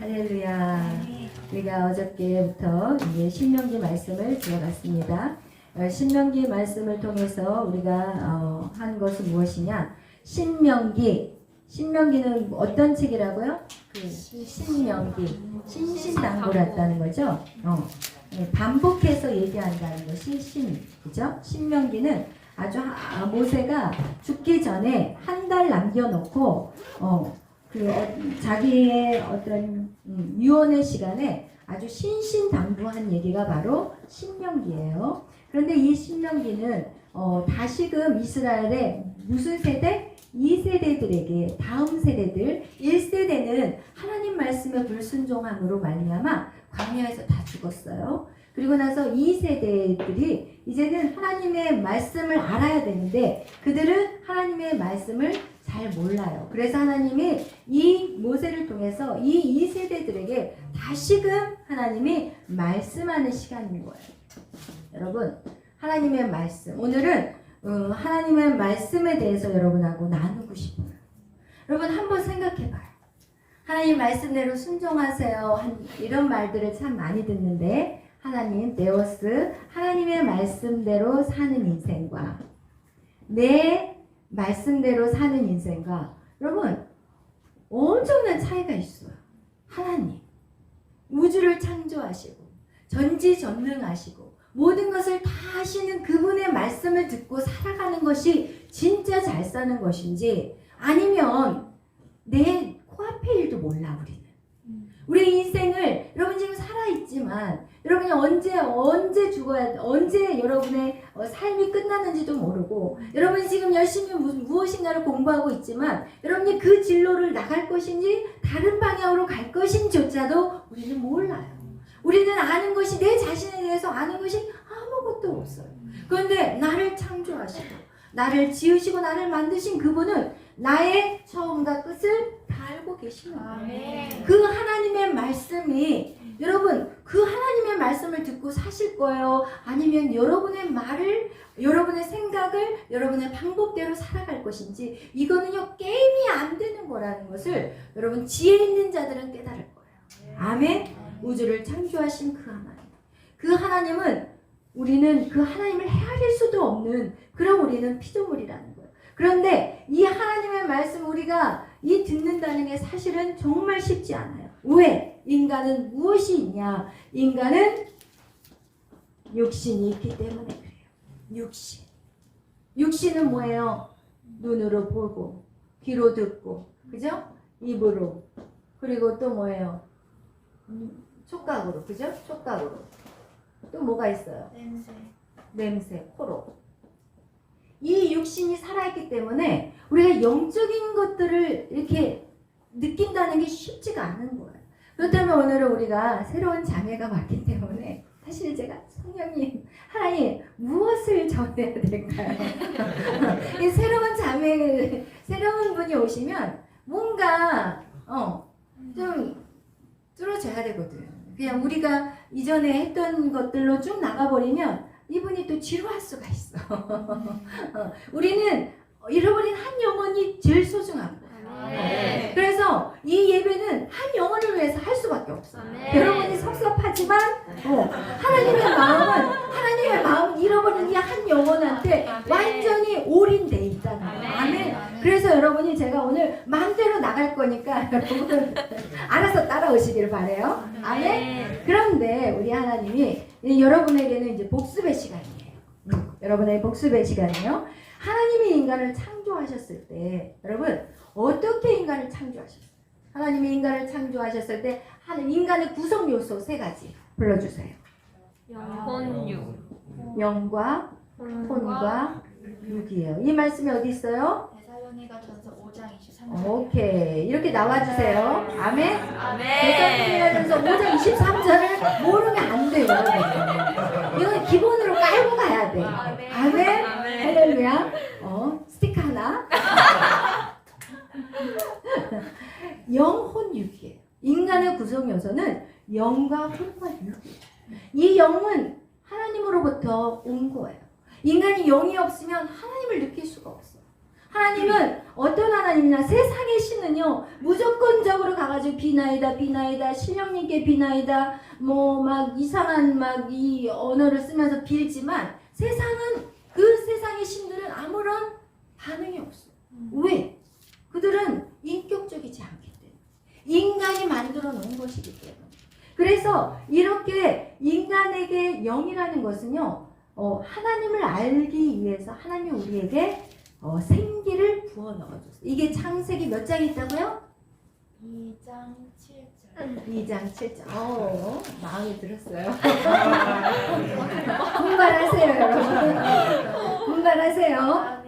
할렐루야. 우리가 어저께부터 이제 신명기 말씀을 들어봤습니다. 신명기 말씀을 통해서 우리가 한 것은 무엇이냐? 신명기는 어떤 책이라고요? 그 신명기, 신신당부랐다는 거죠. 반복해서 얘기한다는 것이 그죠? 신명기는 아주 모세가 죽기 전에 한 달 남겨놓고 자기의 어떤 유언의 시간에 아주 신신당부한 얘기가 바로 신명기예요. 그런데 이 신명기는 다시금 이스라엘의 무슨 세대? 2세대들에게 다음 세대들 1세대는 하나님 말씀에 불순종함으로 말미암아 광야에서 다 죽었어요. 그리고 나서 2세대들이 이제는 하나님의 말씀을 알아야 되는데 그들은 하나님의 말씀을 잘 몰라요. 그래서 하나님이 이 모세를 통해서 이 2세대들에게 다시금 하나님이 말씀하는 시간인 거예요. 여러분, 하나님의 말씀. 오늘은 하나님의 말씀에 대해서 여러분하고 나누고 싶어요. 여러분 한번 생각해봐요. 하나님 말씀대로 순종하세요. 이런 말들을 참 많이 듣는데 하나님, 네오스, 하나님의 말씀대로 사는 인생과 내 말씀대로 사는 인생과 여러분 엄청난 차이가 있어요. 하나님, 우주를 창조하시고 전지전능하시고 모든 것을 다 하시는 그분의 말씀을 듣고 살아가는 것이 진짜 잘 사는 것인지 아니면 내 코앞의 일도 몰라 우리는. 우리 인생을 여러분 지금 살아있지만 여러분이 언제 죽어야 언제 여러분의 삶이 끝나는지도 모르고 여러분이 지금 열심히 무엇인가를 공부하고 있지만 여러분이 그 진로를 나갈 것인지 다른 방향으로 갈 것인지조차도 우리는 몰라요. 우리는 아는 것이 내 자신에 대해서 아는 것이 아무것도 없어요. 그런데 나를 창조하시고 나를 지으시고 나를 만드신 그분은 나의 처음과 끝을 다 알고 계시는 거예요. 그 하나님의 말씀이 여러분 그 하나님의 말씀을 듣고 사실 거예요? 아니면 여러분의 말을 여러분의 생각을 여러분의 방법대로 살아갈 것인지 이거는요 게임이 안 되는 거라는 것을 여러분 지혜 있는 자들은 깨달을 거예요. 아멘. 우주를 창조하신 그 하나님. 그 하나님은 우리는 그 하나님을 헤아릴 수도 없는 그런 우리는 피조물이라는 거예요. 그런데 이 하나님의 말씀 우리가 이 듣는다는 게 사실은 정말 쉽지 않아요. 왜? 인간은 무엇이 있냐? 인간은 육신이 있기 때문에 그래요. 육신은 뭐예요? 눈으로 보고 귀로 듣고 그죠? 입으로 그리고 또 뭐예요? 촉각으로 그죠? 촉각으로 또 뭐가 있어요? 냄새 코로. 이 육신이 살아있기 때문에 우리가 영적인 것들을 이렇게 느낀다는 게 쉽지가 않은 거예요. 그렇다면 오늘은 우리가 새로운 자매가 왔기 때문에 사실 제가 성령님 하나님 무엇을 전해야 될까요? 이 새로운 자매 새로운 분이 오시면 뭔가 좀 뚫어져야 되거든. 그냥 우리가 이전에 했던 것들로 쭉 나가버리면 이분이 또 지루할 수가 있어. 우리는 잃어버린 한 영혼이 제일 소중한 거예요. 그래서 이 예배는 한 영혼을 위해서 할 수밖에 없어요. 여러분이 섭섭하지만 하나님의 마음은 잃어버린 이 한 영혼한테 완전히 올인돼 있다는 거예요. 아멘. 그래서 여러분이 제가 오늘 마음대로 나갈 거니까 여러분 알아서 따라오시기를 바라요. 아멘. 그런데 우리 하나님이 여러분에게는 이제 복습의 시간이에요. 여러분의 복습의 시간이에요. 하나님이 인간을 창조하셨을 때 여러분 어떻게 인간을 창조하셨어요? 하나님이 인간을 창조하셨을 때 인간의 구성 요소 3가지 불러주세요. 영과 혼과 육이에요. 이 말씀이 어디 있어요? 데살로니가전서 5장 23절. 오케이. 이렇게 나와주세요. 아멘. 데살로니가전서 5장 23절을 모르면 안 돼요. 이건 기본으로 깔고 가야 돼. 아멘. 할렐루야. 스티커 하나. 영혼 육이에요. 인간의 구성 요소는 영과 혼과 육이에요. 이 영은 하나님으로부터 온 거예요. 인간이 영이 없으면 하나님을 느낄 수가 없어요. 하나님은 어떤 하나님이냐? 세상의 신은요 무조건적으로 가가지고 비나이다 비나이다 신령님께 비나이다 뭐 막 이상한 막 이 언어를 쓰면서 빌지만 세상은 그 세상의 신들은 아무런 반응이 없어. 왜? 그들은 인격적이지 않기 때문에 인간이 만들어 놓은 것이기 때문에. 그래서 이렇게 인간에게 영이라는 것은요 하나님을 알기 위해서 하나님이 우리에게 생기를 부어 넣어줬어요. 이게 창세기 몇 장이 있다고요? 2장 7절. 2장 7절. 마음에 들었어요. 분발하세요, 여러분. 분발하세요.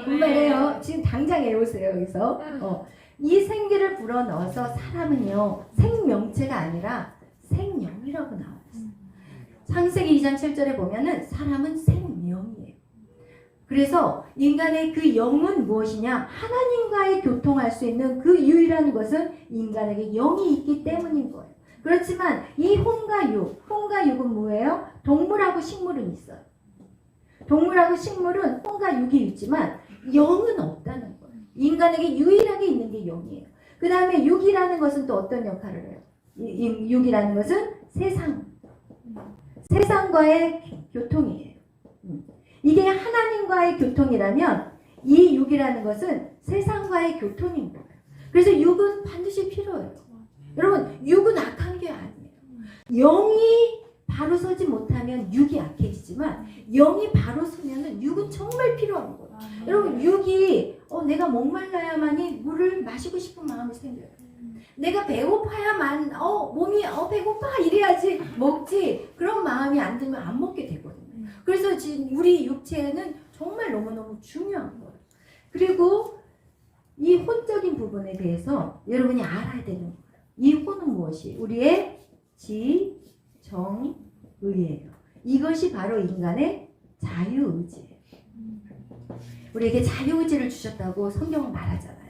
분발해요. 지금 당장 외우세요, 여기서. 이 생기를 불어 넣어서 사람은요, 생명체가 아니라 생명이라고 나와요. 창세기 2장 7절에 보면은 사람은 생명이에요. 그래서 인간의 그 영은 무엇이냐? 하나님과의 교통할 수 있는 그 유일한 것은 인간에게 영이 있기 때문인 거예요. 그렇지만 이 혼과 육은 뭐예요? 동물하고 식물은 있어요. 동물하고 식물은 혼과 육이 있지만 영은 없다는 거예요. 인간에게 유일하게 있는 게 영이에요. 그 다음에 육이라는 것은 또 어떤 역할을 해요? 육이라는 것은 세상과의 교통이에요. 이게 하나님과의 교통이라면 이 육이라는 것은 세상과의 교통인 거예요. 그래서 육은 반드시 필요해요. 여러분, 육은 악한 게 아니에요. 영이 바로 서지 못하면 육이 악해지지만 영이 바로 서면은 육은 정말 필요한 거예요. 여러분, 육이 내가 목말라야만이 물을 마시고 싶은 마음이 생겨요. 내가 배고파야만 몸이 배고파 이래야지 먹지. 그런 마음이 안 들면 안 먹게 되거든요. 그래서 지금 우리 육체는 정말 너무너무 중요한 거예요. 그리고 이 혼적인 부분에 대해서 여러분이 알아야 되는 거예요. 이 혼은 무엇이? 우리의 지, 정, 의예요. 이것이 바로 인간의 자유의지예요. 우리에게 자유의지를 주셨다고 성경은 말하잖아요.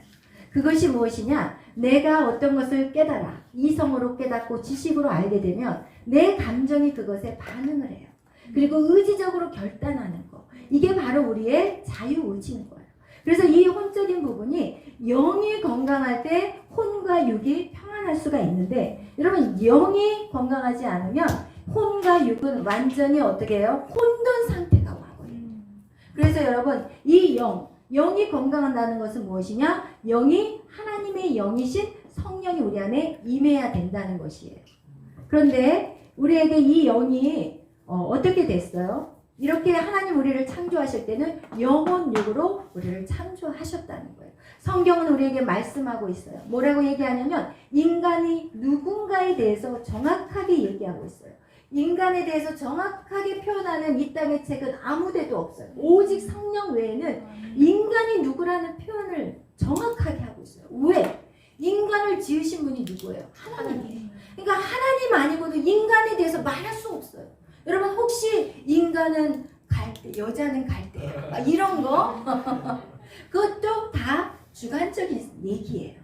그것이 무엇이냐? 내가 어떤 것을 깨달아 이성으로 깨닫고 지식으로 알게 되면 내 감정이 그것에 반응을 해요. 그리고 의지적으로 결단하는 거. 이게 바로 우리의 자유의지인 거예요. 그래서 이 혼적인 부분이 영이 건강할 때 혼과 육이 평안할 수가 있는데 여러분 영이 건강하지 않으면 혼과 육은 완전히 어떻게 해요? 혼돈 상태가 와버려요. 그래서 여러분 이 영이 건강한다는 것은 무엇이냐? 영이 하나님의 영이신 성령이 우리 안에 임해야 된다는 것이에요. 그런데 우리에게 이 영이 어떻게 됐어요? 이렇게 하나님 우리를 창조하실 때는 영혼 육으로 우리를 창조하셨다는 거예요. 성경은 우리에게 말씀하고 있어요. 뭐라고 얘기하냐면 인간이 누군가에 대해서 정확하게 얘기하고 있어요. 인간에 대해서 정확하게 표현하는 이 땅의 책은 아무데도 없어요. 오직 성령 외에는 인간이 누구라는 표현을 정확하게 하고 있어요. 왜? 인간을 지으신 분이 누구예요? 하나님이에요. 그러니까 하나님 아니고도 인간에 대해서 말할 수 없어요. 여러분 혹시 인간은 갈대, 여자는 갈대예요. 이런 거 그것도 다 주관적인 얘기예요.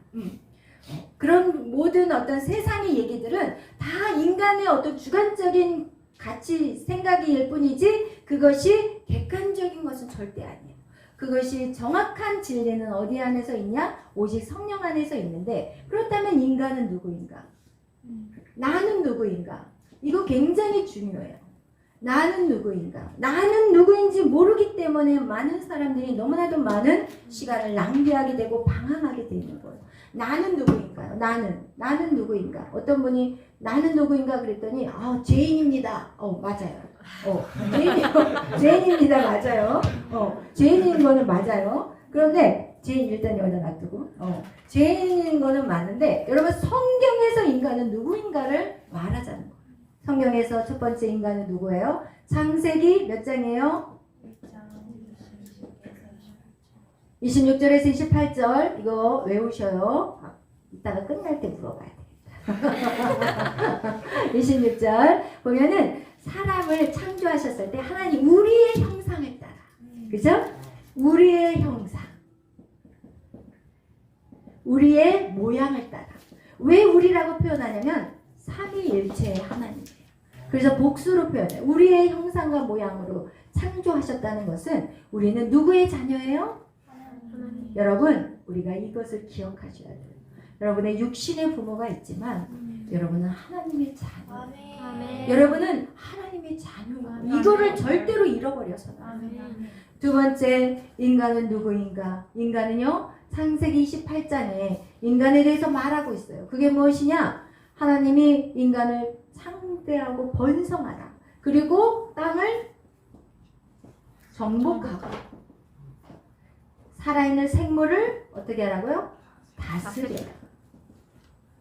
그런 모든 어떤 세상의 얘기들은 다 인간의 어떤 주관적인 가치 생각일 뿐이지 그것이 객관적인 것은 절대 아니에요. 그것이 정확한 진리는 어디 안에서 있냐? 오직 성령 안에서 있는데 그렇다면 인간은 누구인가? 나는 누구인가? 이거 굉장히 중요해요. 나는 누구인가? 나는 누구인지 모르기 때문에 많은 사람들이 너무나도 많은 시간을 낭비하게 되고 방황하게 되는 거예요. 나는 누구인가요? 나는 누구인가? 어떤 분이 나는 누구인가 그랬더니 죄인입니다. 맞아요. 죄인입니다. 맞아요. 죄인인 거는 맞아요. 그런데 죄인 일단 여기다 놔두고 죄인인 거는 맞는데 여러분 성경에서 인간은 누구인가를 말하자는 거예요. 성경에서 첫 번째 인간은 누구예요? 창세기 몇 장이에요? 26절에서 28절 이거 외우셔요. 이따가 끝날 때 물어봐야 되겠다. 26절 보면은 사람을 창조하셨을 때 하나님 우리의 형상을 따라 그죠? 우리의 형상 우리의 모양을 따라 왜 우리라고 표현하냐면 삼위일체의 하나님이에요. 그래서 복수로 표현해요. 우리의 형상과 모양으로 창조하셨다는 것은 우리는 누구의 자녀예요? 여러분, 우리가 이것을 기억하셔야 돼요. 여러분의 육신의 부모가 있지만 여러분은 하나님의 자녀. 아멘. 여러분은 하나님의 자녀예요. 아멘. 이거를 절대로 잃어버려서는 안 돼요. 두 번째, 인간은 누구인가? 인간은요, 창세기 28장에 인간에 대해서 말하고 있어요. 그게 무엇이냐? 하나님이 인간을 창대하고 번성하라. 그리고 땅을 정복하고 살아있는 생물을 어떻게 하라고요? 다스려라.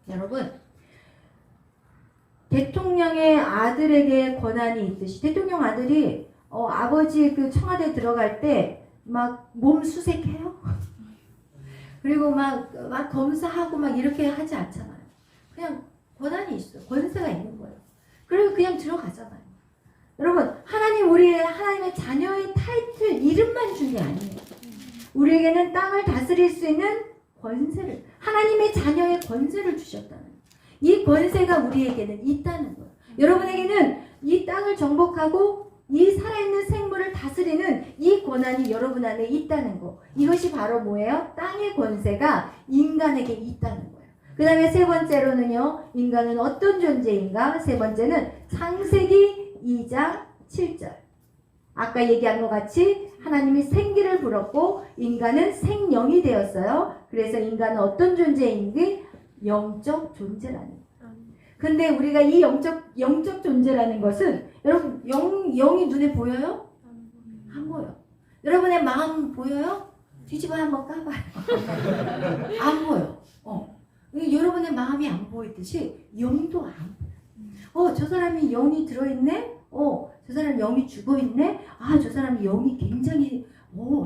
여러분, 대통령의 아들에게 권한이 있듯이 대통령 아들이 아버지 그 청와대에 들어갈 때 막 몸 수색해요. 그리고 막 검사하고 막 이렇게 하지 않잖아요. 그냥 권한이 있어. 권세가 있는 거예요. 그리고 그냥 들어가잖아요. 여러분, 하나님의 자녀의 타이틀, 이름만 준 게 아니에요. 우리에게는 땅을 다스릴 수 있는 권세를, 하나님의 자녀의 권세를 주셨다는 거예요. 이 권세가 우리에게는 있다는 거예요. 여러분에게는 이 땅을 정복하고 이 살아있는 생물을 다스리는 이 권한이 여러분 안에 있다는 거. 이것이 바로 뭐예요? 땅의 권세가 인간에게 있다는 거예요. 그 다음에 세 번째로는요, 인간은 어떤 존재인가? 세 번째는 창세기 2장 7절. 아까 얘기한 것 같이 하나님이 생기를 불었고 인간은 생명이 되었어요. 그래서 인간은 어떤 존재인지 영적 존재라는 거예요. 근데 우리가 이 영적 존재라는 것은 여러분 영이 눈에 보여요? 안 보여. 여러분의 마음 보여요? 뒤집어 한번 까봐요. 안 보여. 여러분의 마음이 안 보이듯이 영도 안 보여. 저 사람이 영이 들어있네? 저 사람 영이 죽어있네? 저 사람이 영이 굉장히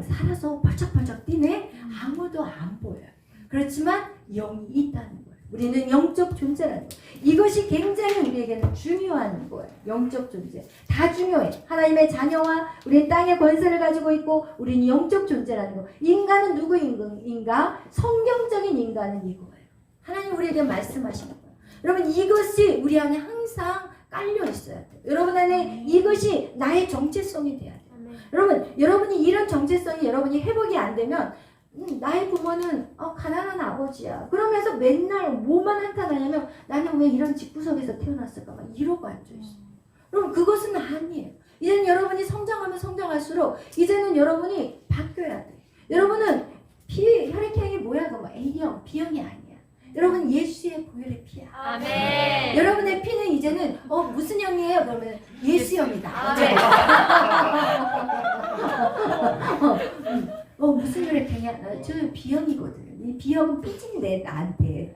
살아서 발짝발짝 뛰네? 아무도 안 보여요. 그렇지만 영이 있다는 거예요. 우리는 영적 존재라는 거예요. 이것이 굉장히 우리에게는 중요한 거예요. 영적 존재. 다 중요해. 하나님의 자녀와 우리는 땅의 권세를 가지고 있고 우리는 영적 존재라는 거. 인간은 누구인가? 성경적인 인간은 이거예요. 하나님 우리에게 말씀하시는 거예요. 여러분, 이것이 우리 안에 항상 깔려 있어야 돼요. 여러분 안에 이것이 나의 정체성이 돼야 돼요. 여러분이 이런 정체성이 여러분이 회복이 안 되면 나의 부모는 가난한 아버지야. 그러면서 맨날 뭐만 한탄하냐면 나는 왜 이런 집구석에서 태어났을까 막 이러고 앉아있어. 여러분, 그것은 아니에요. 이제는 여러분이 성장하면 성장할수록 이제는 여러분이 바뀌어야 돼. 여러분은 혈액형이 뭐야? 그럼 A형, B형이 아니야. 여러분, 예수의 보혈의 피야. 아멘. 여러분의 피는 이제는 무슨 형이에요? 그러면 예수형이다. 무슨 혈액형이야? 저 B형이거든. 이 B형은 삐진데 나한테.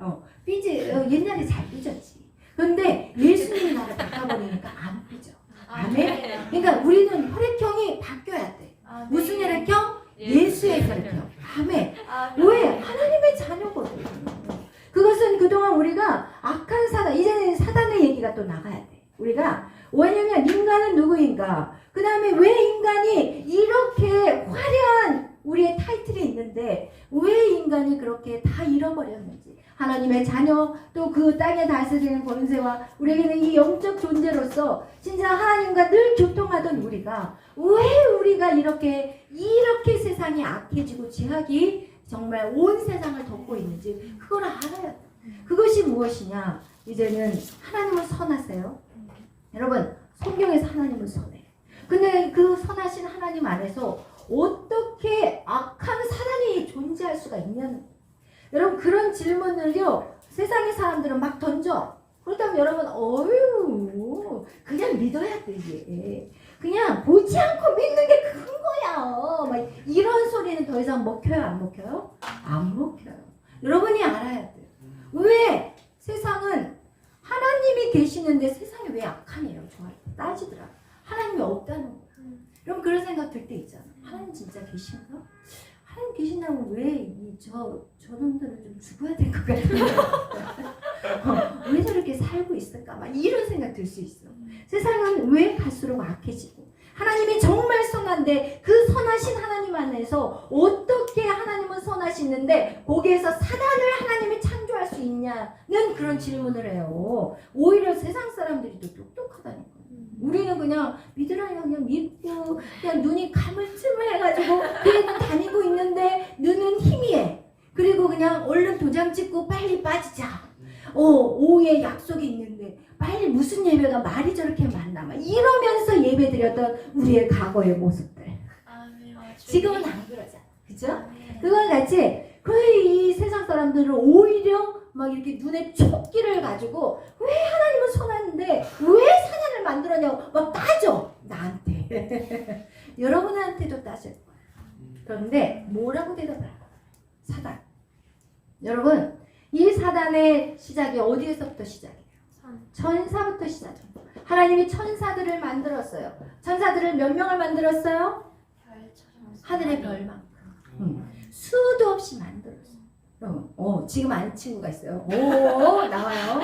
옛날에 잘 삐졌지. 그런데 예수님이 나를 바꿔버리니까 안 삐져. 아멘. 그러니까 우리는 혈액형이 바뀌어야 돼. 무슨 혈액형? 예수의 혈액형. 아멘. 왜? 하나님의 자녀거든. 그것은 그동안 우리가 악한 사단, 이제는 사단의 얘기가 또 나가야 돼. 우리가, 왜냐면 인간은 누구인가? 그 다음에 왜 인간이 이렇게 화려한 우리의 타이틀이 있는데 왜 인간이 그렇게 다 잃어버렸는지. 하나님의 자녀, 또 그 땅에 다스리는 권세와 우리에게는 이 영적 존재로서 진짜 하나님과 늘 교통하던 우리가 왜 우리가 이렇게 세상이 악해지고 죄악이 정말 온 세상을 덮고 있는지 그걸 알아야 돼. 그것이 무엇이냐? 이제는 하나님은 선하세요. 여러분, 성경에서 하나님은 선해. 근데 그 선하신 하나님 안에서 어떻게 악한 사단이 존재할 수가 있냐는, 여러분, 그런 질문을요 세상의 사람들은 막 던져. 그렇다면 여러분, 그냥 믿어야 돼. 그냥 보지 않고 믿는 게 큰 거야. 막 이런 소리는 더 이상 먹혀요, 안 먹혀요? 안 먹혀요. 여러분이 알아야 돼요. 왜? 세상은 하나님이 계시는데 세상이 왜 악하네요? 좋아요. 따지더라. 하나님이 없다는 거야. 여러분, 그런 생각 들 때 있잖아. 하나님 진짜 계신가? 하나님 계신다면 왜 저놈들은 좀 죽어야 될 것 같은데 왜 저렇게 살고 있을까? 막 이런 생각 들 수 있어. 세상은 왜 갈수록 악해지고, 하나님이 정말 선한데 그 선하신 하나님 안에서 어떻게 하나님은 선하시는데 거기에서 사단을 하나님이 창조할 수 있냐는 그런 질문을 해요. 오히려 세상 사람들이 더 똑똑하다니까. 우리는 그냥 믿으라니까 그냥 믿고 그냥 눈이 가물치물해가지고 교회는 다니고 있는데 눈은 희미해. 그리고 그냥 얼른 도장 찍고 빨리 빠지자. 오후에 약속이 있는데 빨리 무슨 예배가 말이 저렇게 많나 막 이러면서 예배 드렸던 우리의 과거의 모습들. 지금은 안 그러잖아. 그죠? 그와 같이 거의 이 세상 사람들은 오히려 막 이렇게 눈에 촉기를 가지고 왜 하나님은 선하는데 왜 사단을 만들었냐고 막 따져. 나한테. 여러분한테도 따질 거야. 그런데 뭐라고 대답할까? 사단. 여러분 이 사단의 시작이 어디에서부터 시작이에요? 천사부터 시작이에요. 하나님이 천사들을 만들었어요. 천사들을 몇 명을 만들었어요? 하늘의 별만큼. 수도 없이 만들었어요. 지금 안 친구가 있어요. 나와요.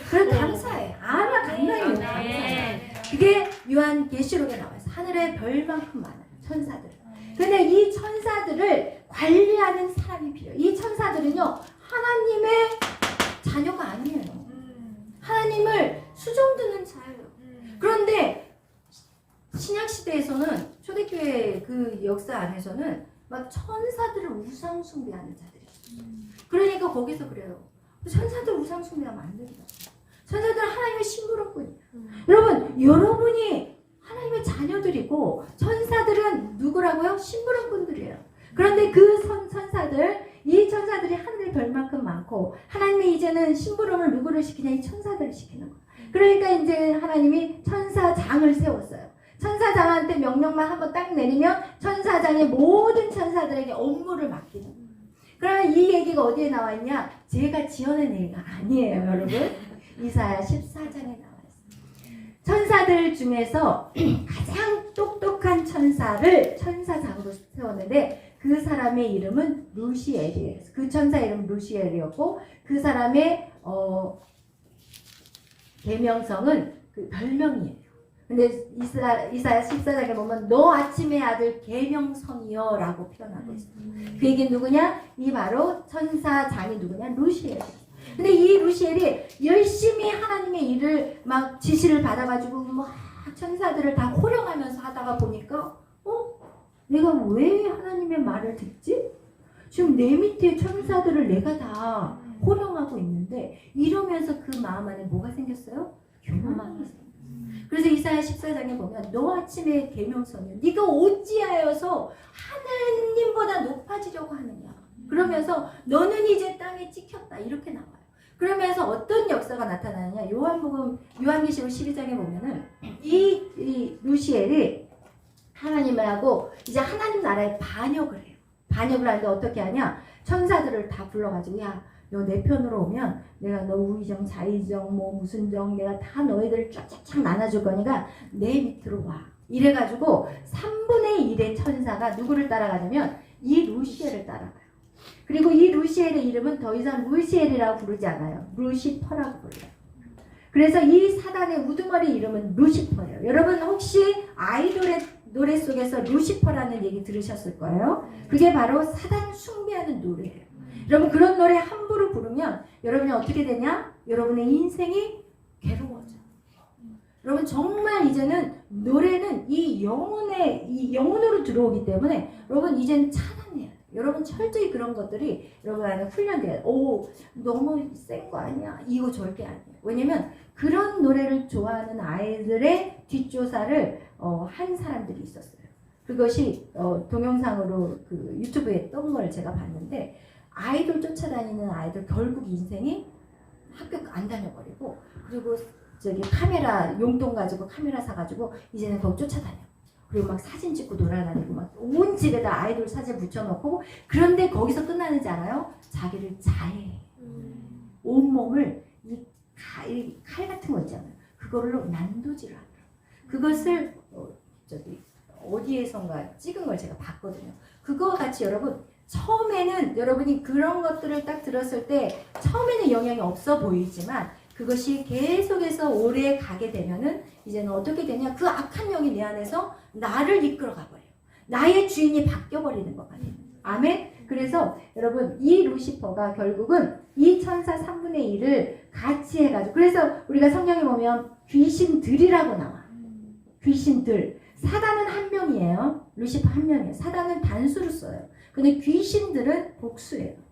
그래 감사해. 간단히 감사해. 그게 요한계시록에 나와요. 하늘의 별만큼 많아요. 천사들. 근데 이 천사들을 관리하는 사람이 필요해요. 이 천사들은요 하나님의 자녀가 아니에요. 하나님을 수종드는 자예요. 그런데 신약시대에서는 초대교회 그 역사 안에서는 막 천사들을 우상 숭배하는 자들이 있어요. 그러니까 거기서 그래요. 천사들 우상 숭배하면 안 된다. 천사들은 하나님의 심부름꾼이에요. 여러분이 하나님의 자녀들이고 천사들은 누구라고요? 심부름꾼들이에요. 그런데 그 이 천사들이 하늘의 별만큼 많고 하나님이 이제는 심부름을 누구를 시키냐? 이 천사들을 시키는 거예요. 그러니까 이제 하나님이 천사장을 세웠어요. 천사장한테 명령만 한번 딱 내리면 천사장의 모든 천사들에게 업무를 맡기는 거예요. 그러면 이 얘기가 어디에 나와 있냐? 제가 지어낸 얘기가 아니에요, 여러분. 이사야 14장에 나와 있어요. 천사들 중에서 가장 똑똑한 천사를 천사장으로 세웠는데 그 사람의 이름은 루시엘이에요. 그 천사 이름은 루시엘이었고 그 사람의 계명성은 그 별명이에요. 근데 이사야 14장에 보면 너 아침의 아들 계명성이여 라고 표현하고 있어요. 그 얘기는 누구냐? 이 바로 천사장이 누구냐? 루시엘이에요. 근데 이 루시엘이 열심히 하나님의 일을 막 지시를 받아가지고 막 천사들을 다 호령하면서 하다가 보니까 내가 왜 하나님의 말을 듣지? 지금 내 밑에 천사들을 내가 다 호령하고 있는데 이러면서 그 마음 안에 뭐가 생겼어요? 교만이 생겼어요. 그래서 이사야 14장에 보면 너 아침에 계명성이여 네가 어찌하여서 하나님보다 높아지려고 하느냐 그러면서 너는 이제 땅에 찍혔다 이렇게 나와요. 그러면서 어떤 역사가 나타나느냐 요한계시록 12장에 보면은 이 루시엘이 하나님을 하고 이제 하나님 나라에 반역을 해요. 반역을 하는데 어떻게 하냐? 천사들을 다 불러가지고 야 너 내 편으로 오면 내가 너 우의정 자의정 뭐 무슨 정 내가 다 너희들 쫙쫙쫙 나눠줄 거니까 내 밑으로 와. 이래가지고 3분의 1의 천사가 누구를 따라가냐면 이 루시엘을 따라가요. 그리고 이 루시엘의 이름은 더 이상 루시엘이라고 부르지 않아요. 루시퍼라고 불러요. 그래서 이 사단의 우두머리 이름은 루시퍼예요. 여러분 혹시 아이돌의 노래 속에서 루시퍼라는 얘기 들으셨을 거예요. 그게 바로 사단 숭배하는 노래예요. 여러분 그런 노래 함부로 부르면 여러분이 어떻게 되냐? 여러분의 인생이 괴로워져. 여러분 정말 이제는 노래는 이 영혼으로 들어오기 때문에 여러분 이제는 차단해야 돼요. 여러분 철저히 그런 것들이 여러분 안에 훈련돼야 돼요. 너무 센 거 아니야? 이거 절대 아니에요. 왜냐면 그런 노래를 좋아하는 아이들의 뒷조사를 한 사람들이 있었어요. 그것이 동영상으로 그 유튜브에 뜬 걸 제가 봤는데 아이돌 쫓아다니는 아이들 결국 인생이 학교 안 다녀버리고 그리고 저기 카메라 용돈 가지고 카메라 사가지고 이제는 거기 쫓아다녀. 그리고 막 사진 찍고 돌아다니고 막 온 집에다 아이돌 사진 붙여놓고 그런데 거기서 끝나는지 알아요? 자기를 자해해. 온몸을 이 칼 같은 거 있잖아요. 그걸로 난도질을 하더라고요. 그것을 어디에선가 찍은 걸 제가 봤거든요. 그거와 같이 여러분 처음에는 여러분이 그런 것들을 딱 들었을 때 처음에는 영향이 없어 보이지만 그것이 계속해서 오래 가게 되면은 이제는 어떻게 되냐? 그 악한 영이 내 안에서 나를 이끌어가 버려요. 나의 주인이 바뀌어 버리는 것 같아요. 아멘. 그래서 여러분 이 루시퍼가 결국은 이 천사 3분의 1을 같이 해가지고. 그래서 우리가 성경에 보면 귀신들이라고 나와. 귀신들. 사단은 한 명이에요. 루시퍼 한 명이에요. 사단은 단수로 써요. 근데 귀신들은 복수예요.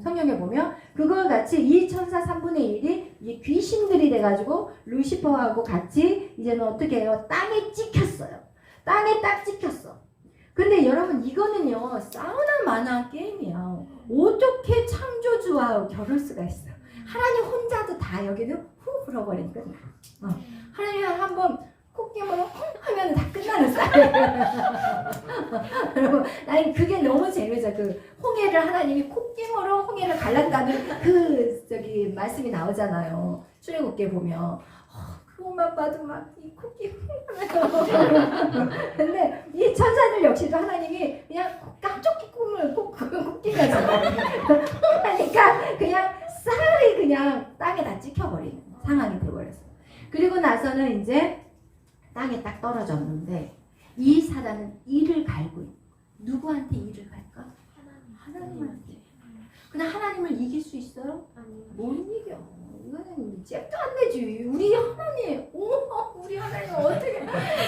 성경에 보면 그거와 같이 이 천사 3분의 1이 이 귀신들이 돼가지고 루시퍼하고 같이 이제는 어떻게 해요? 땅에 찍혔어요. 땅에 딱 찍혔어. 근데 여러분 이거는요 사우나 만화 게임이야. 어떻게 창조주와 겨룰 수가 있어? 하나님 혼자도 다 여기는 후 불어버리니까 하나님이 한번 콧김으로 하면 다 끝나는 쌀이에요. 여러분 나는 그게 너무 재미죠. 그 홍해를 하나님이 콧김으로 홍해를 갈랐다는 그 저기 말씀이 나오잖아요. 출애굽기에 보면 그것만 봐도 막 이 콧김 근데 이 천사들 역시도 하나님이 그냥 깜짝이 꿈을 콧김이잖아요. 하니까 그냥 쌀이 그냥 땅에 다 찍혀버리는 상황이 돼버렸어요. 그리고 나서는 이제 땅에 딱 떨어졌는데 이 사단은 이를 갈고 있고 누구한테 이를 갈까? 하나님한테. 근데 하나님을 이길 수 있어요? 못 이겨. 이거는 잽도 안 되지. 우리 하나님, 우리 하나님 어떻게?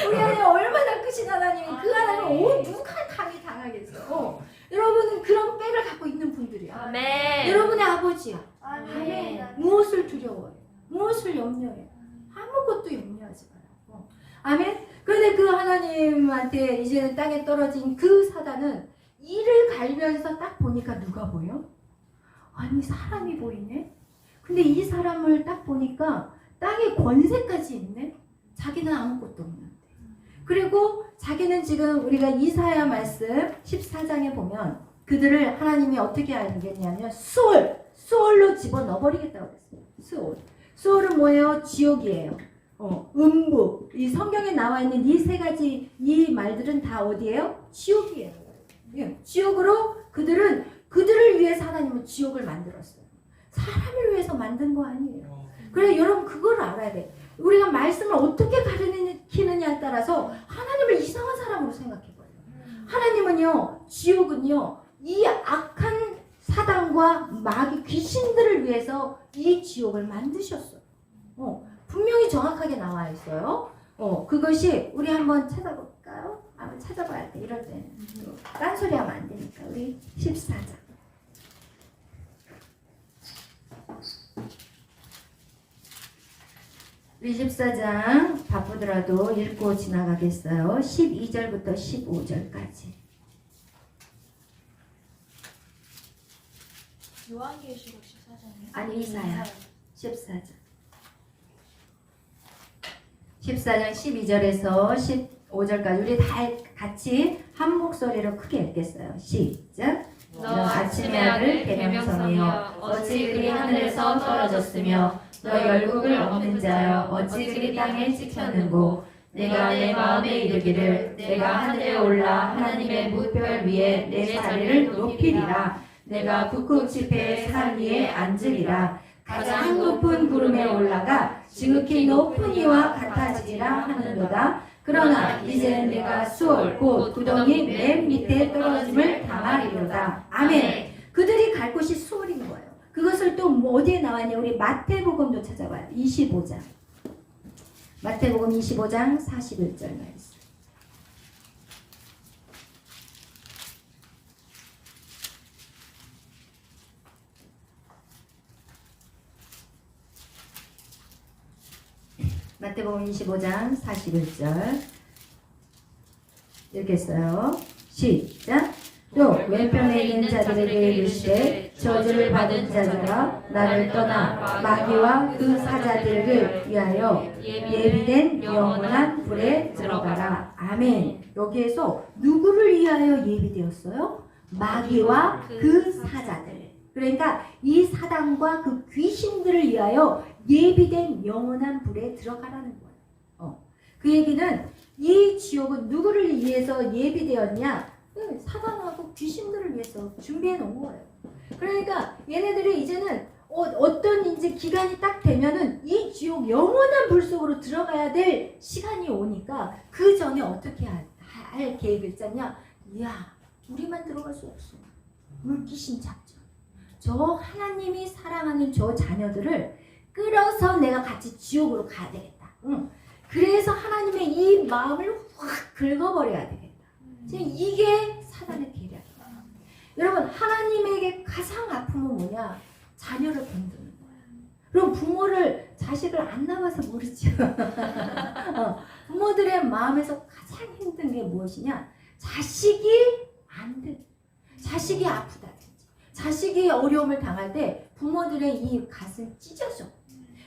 우리 하나님 얼마나 크신 하나님이 그 하나님을 누가 감히 당하겠어? 여러분은 그런 빽을 갖고 있는 분들이야. 아멘. 여러분의 아버지야. 아멘. 무엇을 두려워해? 무엇을 염려해? 아무것도 염려하지 마라. 아멘. 그런데 그 하나님한테 이제는 땅에 떨어진 그 사단은 이를 갈면서 딱 보니까 누가 보여? 아니 사람이 보이네. 근데 이 사람을 딱 보니까 땅에 권세까지 있네. 자기는 아무것도 없는데. 그리고 자기는 지금 우리가 이사야 말씀 14장에 보면 그들을 하나님이 어떻게 알겠냐면 수올로 집어넣어버리겠다고 그랬어요. 수올은 뭐예요? 지옥이에요. 음부. 이 성경에 나와 있는 이 세 가지 이 말들은 다 어디예요? 지옥이에요. 예, 지옥으로 그들을 위해서 하나님은 지옥을 만들었어요. 사람을 위해서 만든 거 아니에요. 그래 여러분 그걸 알아야 돼. 우리가 말씀을 어떻게 가르치느냐에 따라서 하나님을 이상한 사람으로 생각해버려요. 하나님은요 지옥은요 이 악한 사단과 마귀 귀신들을 위해서 이 지옥을 만드셨어요. 분명히 정확하게 나와 있어요. 그것이 우리 한번 찾아볼까요? 한번 찾아봐야 돼. 이럴 때는 딴소리 하면 안 되니까. 우리 14장. 우리 14장 바쁘더라도 읽고 지나가겠어요. 12절부터 15절까지. 요한계시록 14장이요? 아니 이사야 14장. 14장 12절에서 15절까지 우리 다 같이 한 목소리로 크게 읽겠어요. 시작. 너 아침의 아들 계명성이여 어찌 그리 하늘에서 떨어졌으며 너 열국을 없는 자여 어찌 그리 땅에 찍혔는고 내가 내 마음에 이르기를 내가 하늘에 올라 하나님의 무별 위에 내 자리를 높이리라 내가 북극 지폐의 산 위에 앉으리라 가장 높은 구름에 올라가 지극히 높은 이와 같아지리라 하는도다. 그러나 이제 내가 수월 곧 구덩이 맨 밑에 떨어짐을 당하리로다. 아멘. 그들이 갈 곳이 수월인 거예요. 그것을 또 어디에 나왔냐? 우리 마태복음도 찾아봐요. 25장. 마태복음 25장 41절 말씀. 마태복음 25장 41절 읽겠어요. 시작. 또 왼편에 있는 자들에게 이르시되 저주를 받은 자들아 나를 떠나 마귀와 그 사자들을 위하여 예비된 영원한 불에 들어가라. 아멘. 여기에서 누구를 위하여 예비되었어요? 마귀와 그 사자들. 그러니까 이 사단과 그 귀신들을 위하여 예비된 영원한 불에 들어가라는 거예요. 그 얘기는 이 지옥은 누구를 위해서 예비되었냐? 사단하고 귀신들을 위해서 준비해 놓은 거예요. 그러니까 얘네들이 이제는 어떤 이제 기간이 딱 되면은 이 지옥 영원한 불 속으로 들어가야 될 시간이 오니까 그 전에 어떻게 할 계획을 짰냐? 이야, 우리만 들어갈 수 없어. 물귀신 작전. 저 하나님이 사랑하는 저 자녀들을 끌어서 내가 같이 지옥으로 가야 되겠다. 응. 그래서 하나님의 이 마음을 확 긁어버려야 되겠다. 지금 이게 사단의 계략이에요. 여러분, 하나님에게 가장 아픔은 뭐냐? 자녀를 건드는 거야. 그럼 부모를, 자식을 안 낳아서 모르죠. 부모들의 마음에서 가장 힘든 게 무엇이냐? 자식이 안 돼. 자식이 아프다든지, 자식이 어려움을 당할 때 부모들의 이 가슴 찢어져.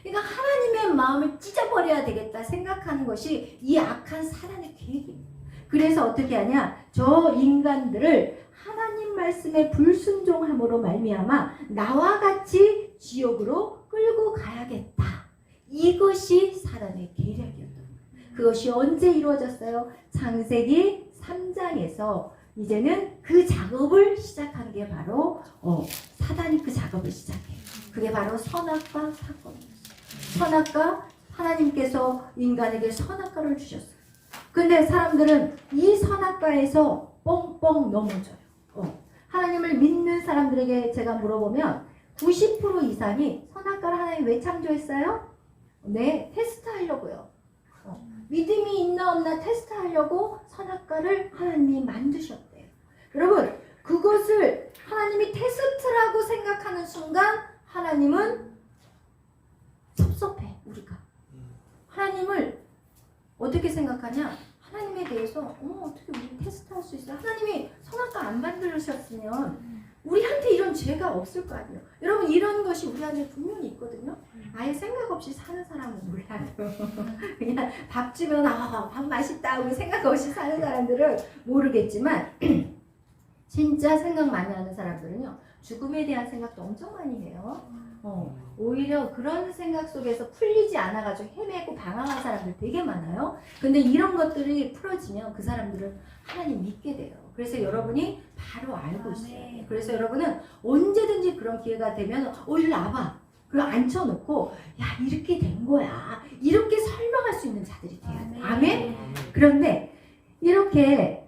그러니까 하나님의 마음을 찢어버려야 되겠다 생각하는 것이 이 악한 사단의 계획입니다. 그래서 어떻게 하냐? 저 인간들을 하나님 말씀에 불순종함으로 말미암아 나와 같이 지옥으로 끌고 가야겠다. 이것이 사단의 계략이었던 거예요. 그것이 언제 이루어졌어요? 창세기 3장에서 이제는 그 작업을 시작한 게 바로 사단이 그 작업을 시작해요. 그게 바로 선악과 사건이었어요. 선악과, 하나님께서 인간에게 선악과를 주셨어요. 근데 사람들은 이 선악과에서 뻥뻥 넘어져요. 하나님을 믿는 사람들에게 제가 물어보면 90% 이상이 선악과를 하나님 왜 창조했어요? 네, 테스트하려고요. 믿음이 있나 없나 테스트하려고 선악과를 하나님이 만드셨대요. 여러분, 그것을 하나님이 테스트라고 생각하는 순간 하나님은 섭섭해, 우리가. 하나님을 어떻게 생각하냐? 하나님에 대해서 어떻게 우리 테스트할 수 있어요? 하나님이 선악과 안 만들으셨으면 우리한테 이런 죄가 없을 거 아니에요. 여러분, 이런 것이 우리한테 분명히 있거든요. 아예 생각 없이 사는 사람은 몰라요. 그냥 밥 주면 밥 맛있다 하고 생각 없이 사는 사람들은 모르겠지만 진짜 생각 많이 하는 사람들은요, 죽음에 대한 생각도 엄청 많이 해요. 오히려 그런 생각 속에서 풀리지 않아가지고 헤매고 방황한 사람들 되게 많아요. 근데 이런 것들이 풀어지면 그 사람들은 하나님 믿게 돼요. 그래서 여러분이 바로 알고 있어요. 그래서 여러분은 언제든지 그런 기회가 되면 일로 와봐. 그리고 앉혀놓고 야, 이렇게 된 거야. 이렇게 설명할 수 있는 자들이 돼야 돼. 아멘? 그런데 이렇게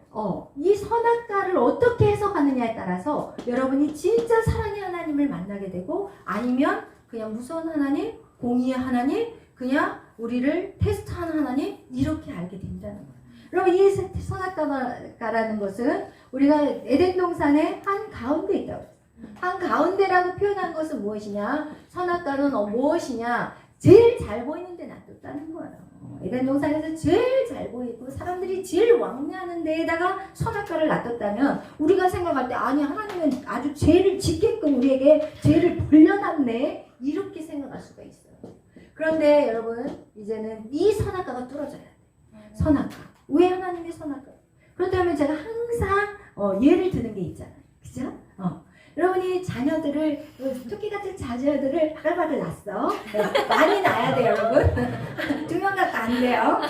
이 선악과를 어떻게 해석하느냐에 따라서 여러분이 진짜 사랑의 하나님을 만나게 되고 아니면 그냥 무서운 하나님, 공의의 하나님, 그냥 우리를 테스트하는 하나님 이렇게 알게 된다는 거예요. 여러분, 이 선악과라는 것은 우리가 에덴 동산의 한 가운데 있다고 했어요. 한 가운데라고 표현한 것은 무엇이냐? 선악과는 무엇이냐? 제일 잘 보이는 데 놔뒀다는 거예요. 에덴 동산에서 제일 잘 보이고 사람들이 제일 왕래하는 데에다가 선악과를 놔뒀다면 우리가 생각할 때 아니, 하나님은 아주 죄를 짓게끔 우리에게 죄를 벌려놨네, 이렇게 생각할 수가 있어요. 그런데 여러분, 이제는 이 선악과가 뚫어져야 돼요. 선악과. 왜 하나님의 선악과? 그렇다면 제가 항상 예를 드는 게 있잖아요. 그죠? 여러분이 자녀들을, 토끼 같은 자녀들을 바글바글 낳았어. 많이 낳아야 돼요, 여러분. 2명 갖고 안 돼요.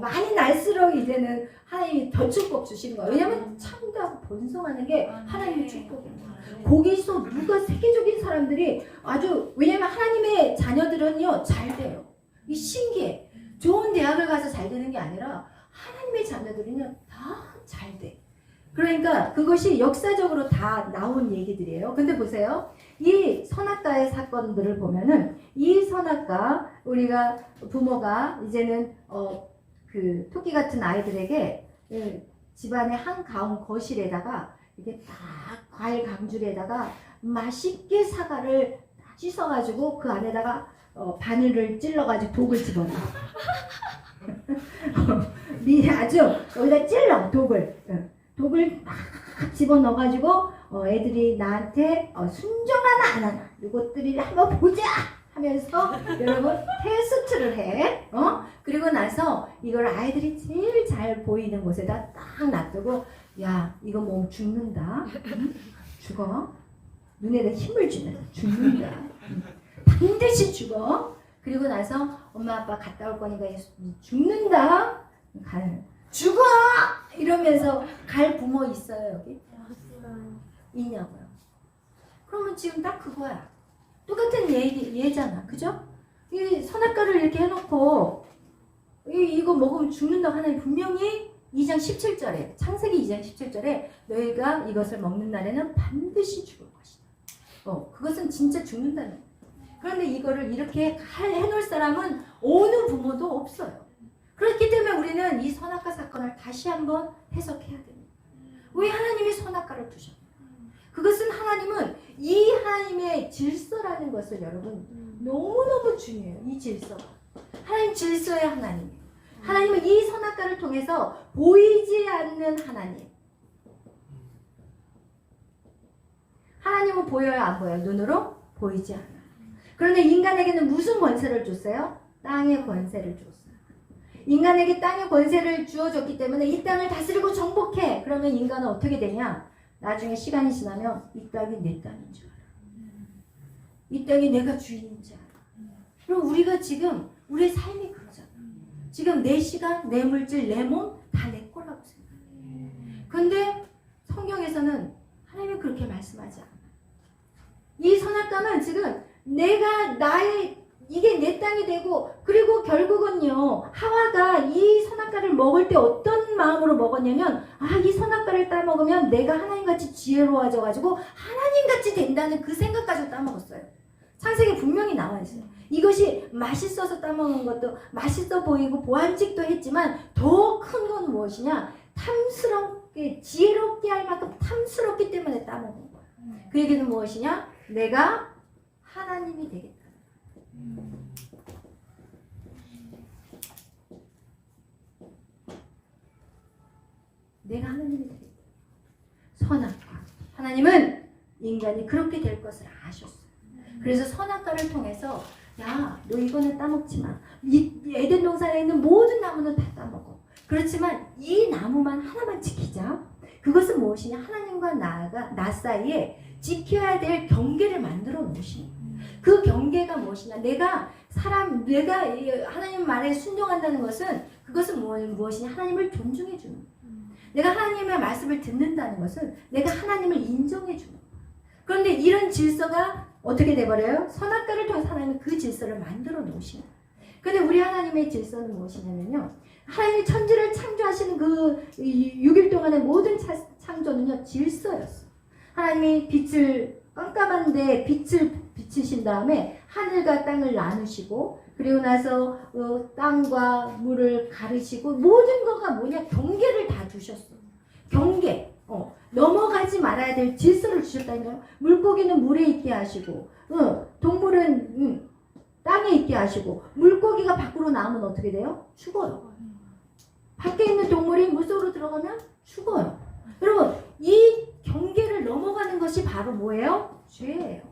많이 날수록 이제는 하나님이 더 축복 주시는 거예요. 왜냐면 참다고 번성하는 게 하나님의 축복입니다. 거기서 누가 세계적인 사람들이 아주, 왜냐면 하나님의 자녀들은요, 잘 돼요. 이 신기해. 좋은 대학을 가서 잘 되는 게 아니라 하나님의 자녀들은요, 다 잘 돼. 그러니까 그것이 역사적으로 다 나온 얘기들이에요. 근데 보세요. 이 선악과의 사건들을 보면은 이 선악과, 우리가 부모가 이제는 그 토끼 같은 아이들에게 집안의 한가운 거실에다가 이렇게 딱 과일 강줄에다가 맛있게 사과를 씻어가지고 그 안에다가 바늘을 찔러가지고 독을 집어넣어. 아주 여기다 찔러, 독을 막 집어넣어가지고 애들이 나한테 순종하나 안 하나 이것들이 한번 보자 하면서 여러분 테스트를 해. 그리고 나서 이걸 아이들이 제일 잘 보이는 곳에다 딱 놔두고, 야, 이거 몸 죽는다. 죽어. 눈에다 힘을 주면 죽는다. 반드시 죽어. 그리고 나서 엄마 아빠 갔다 올 거니까 죽는다. 죽어! 이러면서 갈 부모 있어요, 여기? 있냐고요. 그러면 지금 딱 그거야. 똑같은 예잖아. 그죠? 이 선악과를 이렇게 해놓고 이거 먹으면 죽는다고 하나님 분명히 2장 17절에, 창세기 2장 17절에 너희가 이것을 먹는 날에는 반드시 죽을 것이다. 그것은 진짜 죽는다는 거예요. 그런데 이거를 이렇게 해놓을 사람은 어느 부모도 없어요. 그렇기 때문에 우리는 이 선악과 사건을 다시 한번 해석해야 됩니다. 왜 하나님이 선악과를 두셨나요? 그것은 하나님은 이 하나님의 질서라는 것을 여러분 너무너무 중요해요. 이 질서가. 하나님 질서의 하나님이에요. 하나님은 이 선악과를 통해서 보이지 않는 하나님. 하나님은 보여요, 안 보여요? 눈으로 보이지 않아요. 그런데 인간에게는 무슨 권세를 줬어요? 땅의 권세를 줬어요. 인간에게 땅의 권세를 주어줬기 때문에 이 땅을 다스리고 정복해. 그러면 인간은 어떻게 되냐? 나중에 시간이 지나면 이 땅이 내 땅인 줄 알아. 이 땅이 내가 주인인 줄 알아. 그럼 우리가 지금 우리의 삶이 그러잖아. 지금 내 시간, 내 물질, 내 몸 다 내 거라고 생각해. 근데 성경에서는 하나님은 그렇게 말씀하지 않아. 이 선악과는 지금 내가 이게 내 땅이 되고, 그리고 결국은요, 하와가 이 선악과를 먹을 때 어떤 마음으로 먹었냐면, 이 선악과를 따먹으면 내가 하나님같이 지혜로워져가지고 하나님같이 된다는 그 생각 가지고 따먹었어요. 창세기에 분명히 나와 있어요. 이것이 맛있어서 따먹은 것도 맛있어 보이고 보안직도 했지만 더 큰 건 무엇이냐? 탐스럽게, 지혜롭게 할 만큼 탐스럽기 때문에 따먹은 거예요. 그 얘기는 무엇이냐? 내가 하나님이 되겠다. 내가 하나님이 되겠다. 선악과. 하나님은 인간이 그렇게 될 것을 아셨어요. 그래서 선악과를 통해서 야, 너 이거는 따먹지 마. 이 에덴 동산에 있는 모든 나무는 다 따먹어. 그렇지만 이 나무만 하나만 지키자. 그것은 무엇이냐? 하나님과 나 사이에 지켜야 될 경계를 만들어 놓으시는 거예요. 그 경계가 무엇이냐? 내가 하나님 말에 순종한다는 것은, 그것은 무엇이냐? 하나님을 존중해 주는 거예요. 내가 하나님의 말씀을 듣는다는 것은 내가 하나님을 인정해 주는 거예요. 그런데 이런 질서가 어떻게 돼버려요? 선악과를 통해서 하나님은 그 질서를 만들어 놓으시는 거예요. 근데 우리 하나님의 질서는 무엇이냐면요, 하나님이 천지를 창조하시는 그 6일 동안의 모든 창조는요, 질서였어요. 하나님이 빛을, 깜깜한데 빛을 비추신 다음에 하늘과 땅을 나누시고, 그리고 나서 땅과 물을 가르시고, 모든 거가 뭐냐? 경계를 다 두셨어. 경계. 넘어가지 말아야 될 질서를 주셨다니까요. 물고기는 물에 있게 하시고, 동물은 땅에 있게 하시고, 물고기가 밖으로 나오면 어떻게 돼요? 죽어요. 밖에 있는 동물이 물속으로 들어가면 죽어요. 여러분, 이 경계를 넘어가는 것이 바로 뭐예요? 죄예요.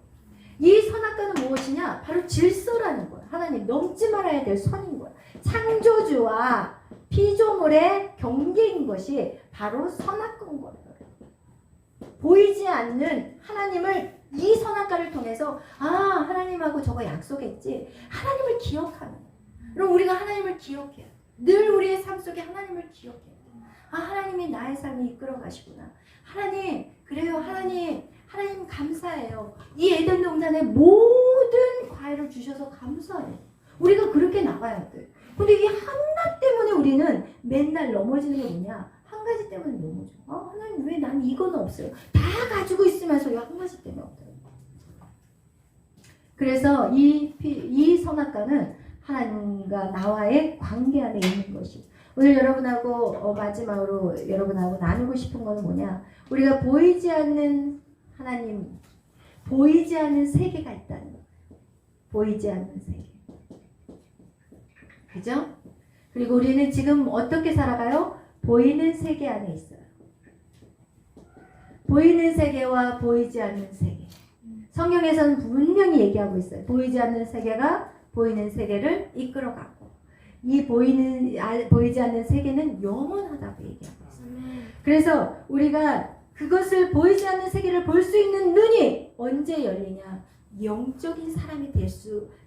이 선악과는 무엇이냐? 바로 질서라는 거예요. 하나님 넘지 말아야 될 선인 거예요. 창조주와 피조물의 경계인 것이 바로 선악과인 거예요. 보이지 않는 하나님을 이 선악과를 통해서 하나님하고 저거 약속했지. 하나님을 기억하는 거예요. 그럼 우리가 하나님을 기억해요. 늘 우리의 삶 속에 하나님을 기억해요. 하나님이 나의 삶을 이끌어 가시구나. 하나님, 그래요. 하나님 감사해요. 이 에덴 동산의 모든 과일을 주셔서 감사해요. 우리가 그렇게 나가야 돼. 근데 이 하나 때문에 우리는 맨날 넘어지는 게 뭐냐? 한 가지 때문에 넘어져. 하나님 왜 난 이거는 없어요? 다 가지고 있으면서 왜 한 가지 때문에 없어요? 그래서 이 선악과는 하나님과 나와의 관계 안에 있는 것이. 오늘 여러분하고 마지막으로 여러분하고 나누고 싶은 건 뭐냐? 우리가 보이지 않는 하나님, 보이지 않는 세계가 있다는 거예요. 보이지 않는 세계. 그죠? 그리고 우리는 지금 어떻게 살아가요? 보이는 세계 안에 있어요. 보이는 세계와 보이지 않는 세계. 성경에서는 분명히 얘기하고 있어요. 보이지 않는 세계가 보이는 세계를 이끌어가고, 이 보이지 않는 세계는 영원하다고 얘기하고 있어요. 그래서 우리가 그것을 보이지 않는 세계를 볼 수 있는 눈이 언제 열리냐? 영적인 사람이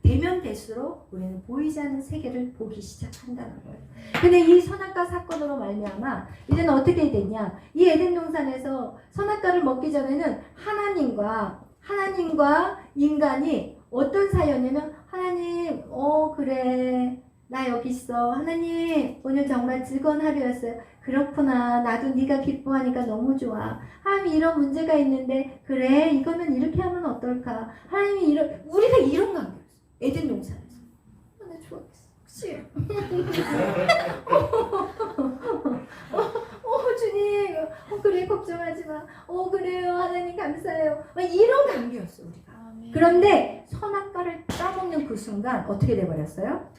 되면 될수록 우리는 보이지 않는 세계를 보기 시작한다는 거예요. 근데 이 선악과 사건으로 말미암아 이제는 어떻게 됐냐? 이 에덴 동산에서 선악과를 먹기 전에는 하나님과 인간이 어떤 사이였냐면, 하나님, 그래, 나 여기 있어. 하나님, 오늘 정말 즐거운 하루였어요. 그렇구나. 나도 네가 기뻐하니까 너무 좋아. 하나님, 이런 문제가 있는데, 그래, 이거는 이렇게 하면 어떨까? 하나님이 우리가 이런 관계. 에덴 동산에서. 나 좋았겠어. 싫어. 주님, 그래 걱정하지 마. 그래요 하나님 감사해요. 막 이런 관계였어 우리가. 그런데 선악과를 따먹는 그 순간 어떻게 돼버렸어요?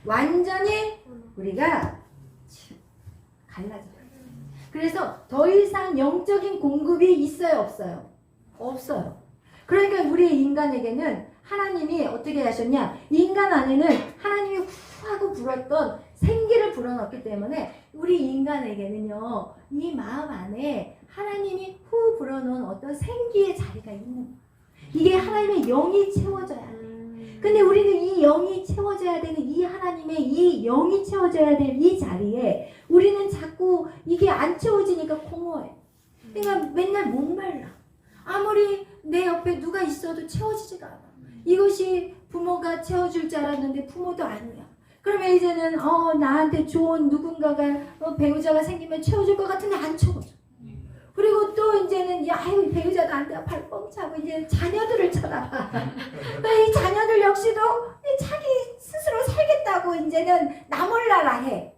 완전히 우리가 갈라져요. 그래서 더 이상 영적인 공급이 있어요 없어요? 없어요. 그러니까 우리 인간에게는 하나님이 어떻게 하셨냐, 인간 안에는 하나님이 후 하고 불었던 생기를 불어넣었기 때문에 우리 인간에게는요, 이 마음 안에 하나님이 후 불어넣은 어떤 생기의 자리가 있는 거예요. 이게 하나님의 영이 채워져야 돼요. 근데 우리는 이 영이 채워져야 되는, 이 하나님의 이 영이 채워져야 되는 이 자리에 우리는 자꾸 이게 안 채워지니까 공허해. 그러니까 맨날 목말라. 아무리 내 옆에 누가 있어도 채워지지가 않아. 이것이 부모가 채워줄 줄 알았는데 부모도 아니야. 그러면 이제는 나한테 좋은 누군가가 배우자가 생기면 채워줄 것 같은데 안 채워줘. 그리고 또 이제는 이 배우자 나한테 발뻥 차고 이제 자녀들을 쳐다봐. 이 자녀들 역시도 자기 스스로 살겠다고 이제는 나 몰라라 해.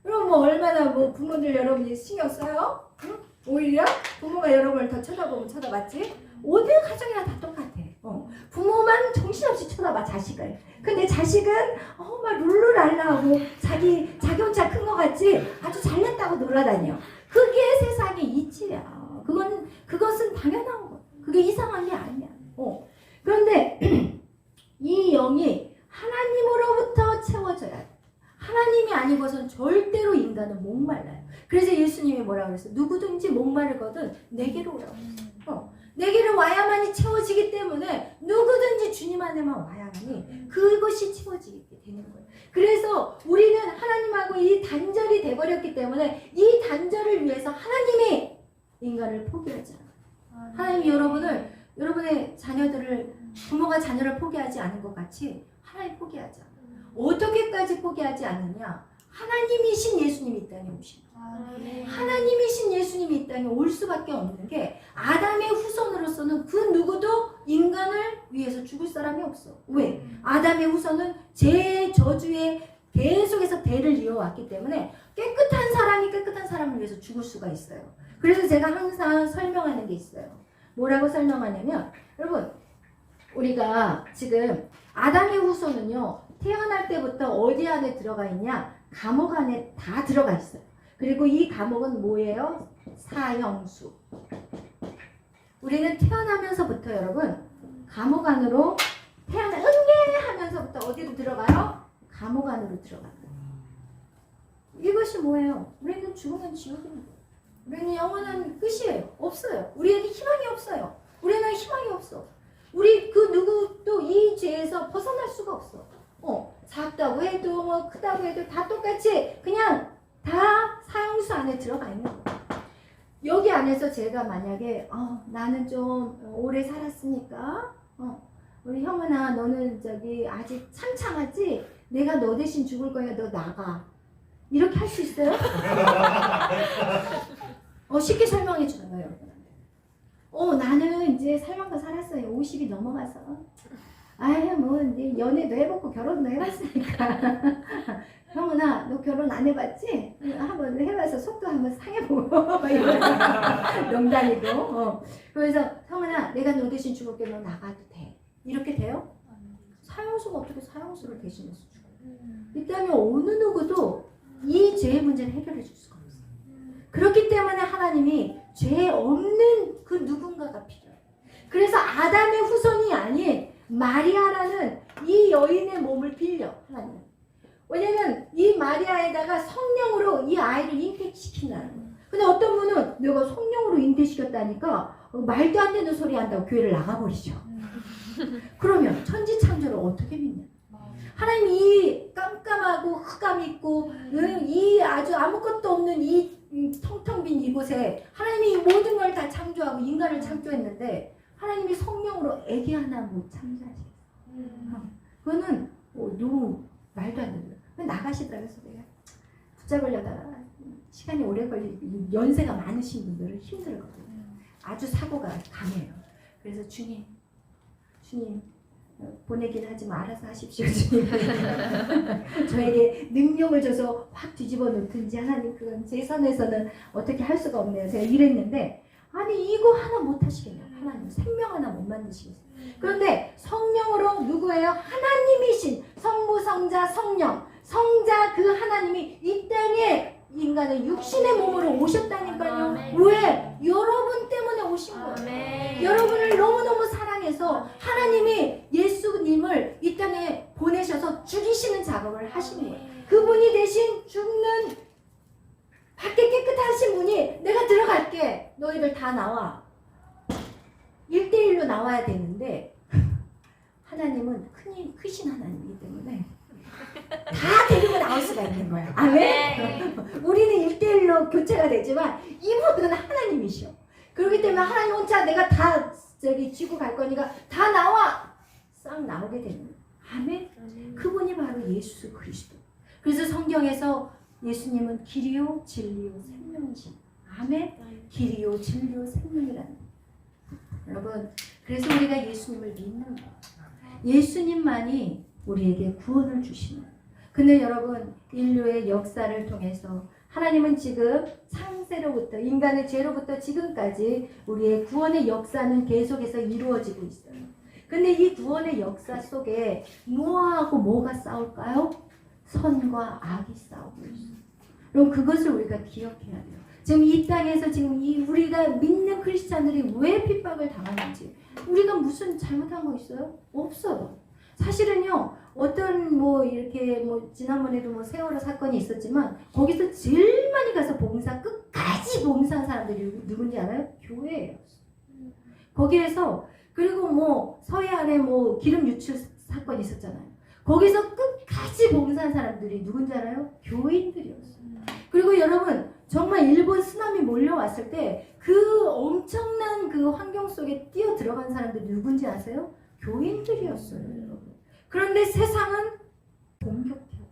그럼 뭐 얼마나 뭐 부모들 여러분이 신경 써요? 응? 오히려 부모가 여러분을 더 쳐다보면 쳐다봤지. 어딜 가정이나 다 똑같아. 부모만 정신없이 쳐다봐 자식을. 근데 자식은 막 룰루랄라하고 자기 혼자 큰 거 같지 아주 잘났다고 놀아다녀. 그게 세상의 이치야. 그것은 당연한 거. 그게 이상한 게 아니야. 그런데 이 영이 하나님으로부터 채워져야 돼. 하나님이 아니고선 절대로 인간은 목말라요. 그래서 예수님이 뭐라고 그랬어요? 누구든지 목마르거든 내게로 오라고. 내게로 와야만이 채워지기 때문에 누구든지 주님 안에만 와야만이 그것이 채워지게 되는 거예요. 그래서 우리는 하나님하고 이 단절이 돼버렸기 때문에 이 단절을 위해서 하나님이 인간을 포기하지 않아요. 하나님이 여러분의 자녀들을, 부모가 자녀를 포기하지 않은 것 같이 하나님 포기하지 않아요. 어떻게까지 포기하지 않느냐? 하나님이신 예수님이 이 땅에 오신 거예요. 하나님이신 예수님이 이 땅에 올 수밖에 없는 게, 아담의 후손으로서는 그 누구도 인간을 위해서 죽을 사람이 없어. 왜? 아담의 후손은 제 저주에 계속해서 대를 이어왔기 때문에 깨끗한 사람이 깨끗한 사람을 위해서 죽을 수가 있어요. 그래서 제가 항상 설명하는 게 있어요. 뭐라고 설명하냐면, 여러분 우리가 지금 아담의 후손은요, 태어날 때부터 어디 안에 들어가 있냐? 감옥 안에 다 들어가 있어요. 그리고 이 감옥은 뭐예요? 사형수. 우리는 태어나면서부터 여러분 감옥 안으로 하면서부터 어디로 들어가요? 감옥 안으로 들어가요. 이것이 뭐예요? 우리는 죽으면 지옥입니다. 우리는 영원한 끝이에요. 없어요. 우리에게 희망이 없어요. 우리는 희망이 없어. 우리 그 누구도 이 죄에서 벗어날 수가 없어. 작다고 해도 뭐 크다고 해도 다 똑같이 그냥 다 사형수 안에 들어가 있는 거예요. 여기 안에서 제가 만약에 나는 좀 오래 살았으니까 우리 형은아 너는 저기 아직 창창하지? 내가 너 대신 죽을 거야. 너 나가. 이렇게 할 수 있어요? 쉽게 설명해 주는 거예요, 여러분한테. 나는 이제 살만큼 살았어요. 50이 넘어가서. 뭐 이제 연애도 해보고 결혼도 해봤으니까. 형은아, 너 결혼 안 해봤지? 한번 해봐서 속도 한번 상해보고. 농담이고. 그래서 형은아, 내가 너 대신 죽을게. 너 나가도 돼. 이렇게 돼요? 사형수가 어떻게 사형수를 대신해서 죽어요? 이 땅에 어느 누구도 이 죄의 문제를 해결해 줄 수가 없어요. 그렇기 때문에 하나님이 죄 없는 그 누군가가 필요해요. 그래서 아담의 후손이 아닌 마리아라는 이 여인의 몸을 빌려 하나님. 왜냐면 이 마리아에다가 성령으로 이 아이를 잉태시킨다는 거예요. 근데 어떤 분은 내가 성령으로 잉태시켰다니까 말도 안 되는 소리 한다고 교회를 나가버리죠. 그러면 천지창조를 어떻게 믿냐? 하나님이 이 깜깜하고 흑암 있고 이 아주 아무것도 없는 이 텅텅 빈 이곳에 하나님이 모든 걸 다 창조하고 인간을 창조했는데 하나님이 성령으로 애기 하나 못 창조하시겠어요. 그거는 너무 말도 안 되는 거예요. 나가시더라고요. 그래서 내가 붙잡으려다가 시간이 오래 걸리고 연세가 많으신 분들은 힘들거든요. 아주 사고가 강해요. 그래서 주님 보내긴 하지만 알아서 하십시오. 저에게 능력을 줘서 확 뒤집어 놓든지 하나님 그건 제 선에서는 어떻게 할 수가 없네요. 제가 이랬는데 아니 이거 하나 못 하시겠냐. 하나님 생명 하나 못 만드시겠어요. 그런데 성령으로 누구예요? 하나님이신 성부 성자 성령 성자 그 하나님이 이 땅에 인간의 육신의 몸으로 오셨다니까요. 아멘. 왜? 여러분 때문에 오신 거예요. 아멘. 여러분을 너무너무 사랑해서 하나님이 예수님을 이 땅에 보내셔서 죽이시는 작업을 하시는 거예요. 그분이 대신 죽는 밖에 깨끗하신 분이 내가 들어갈게. 너희들 다 나와. 1대1로 나와야 되는데 하나님은 크신 하나님이기 때문에 다 데리고 나올 수가 있는 거예요. 아멘? 우리는 1대1로 교체가 되지만 이분은 하나님이셔. 그렇기 때문에 하나님 혼자 내가 다 쥐고 갈 거니까 다 나와! 싹 나오게 되는 거예요. 아멘? 그분이 바로 예수 그리스도. 그래서 성경에서 예수님은 길이요 진리요 생명이신 아멘? 길이요 진리요 생명이라는 거예요. 여러분 그래서 우리가 예수님을 믿는 거예요. 예수님만이 우리에게 구원을 주시는 거예요. 근데 여러분 인류의 역사를 통해서 하나님은 지금 창세로부터 인간의 죄로부터 지금까지 우리의 구원의 역사는 계속해서 이루어지고 있어요. 근데 이 구원의 역사 속에 뭐하고 뭐가 싸울까요? 선과 악이 싸우고 있어요. 그럼 그것을 우리가 기억해야 돼요. 지금 이 땅에서 지금 우리가 믿는 크리스찬들이 왜 핍박을 당하는지 우리가 무슨 잘못한 거 있어요? 없어요. 사실은요 어떤 이렇게 지난번에도 세월호 사건이 있었지만 거기서 제일 많이 가서 끝까지 봉사한 사람들이 누군지 알아요? 교회예요. 거기에서 그리고 서해안에 기름 유출 사건이 있었잖아요. 거기서 끝까지 봉사한 사람들이 누군지 알아요? 교인들이었어요. 그리고 여러분 정말 일본 쓰나미 몰려왔을 때 그 엄청난 그 환경 속에 뛰어 들어간 사람들이 누군지 아세요? 교인들이었어요, 여러분. 그런데 세상은 공격해요.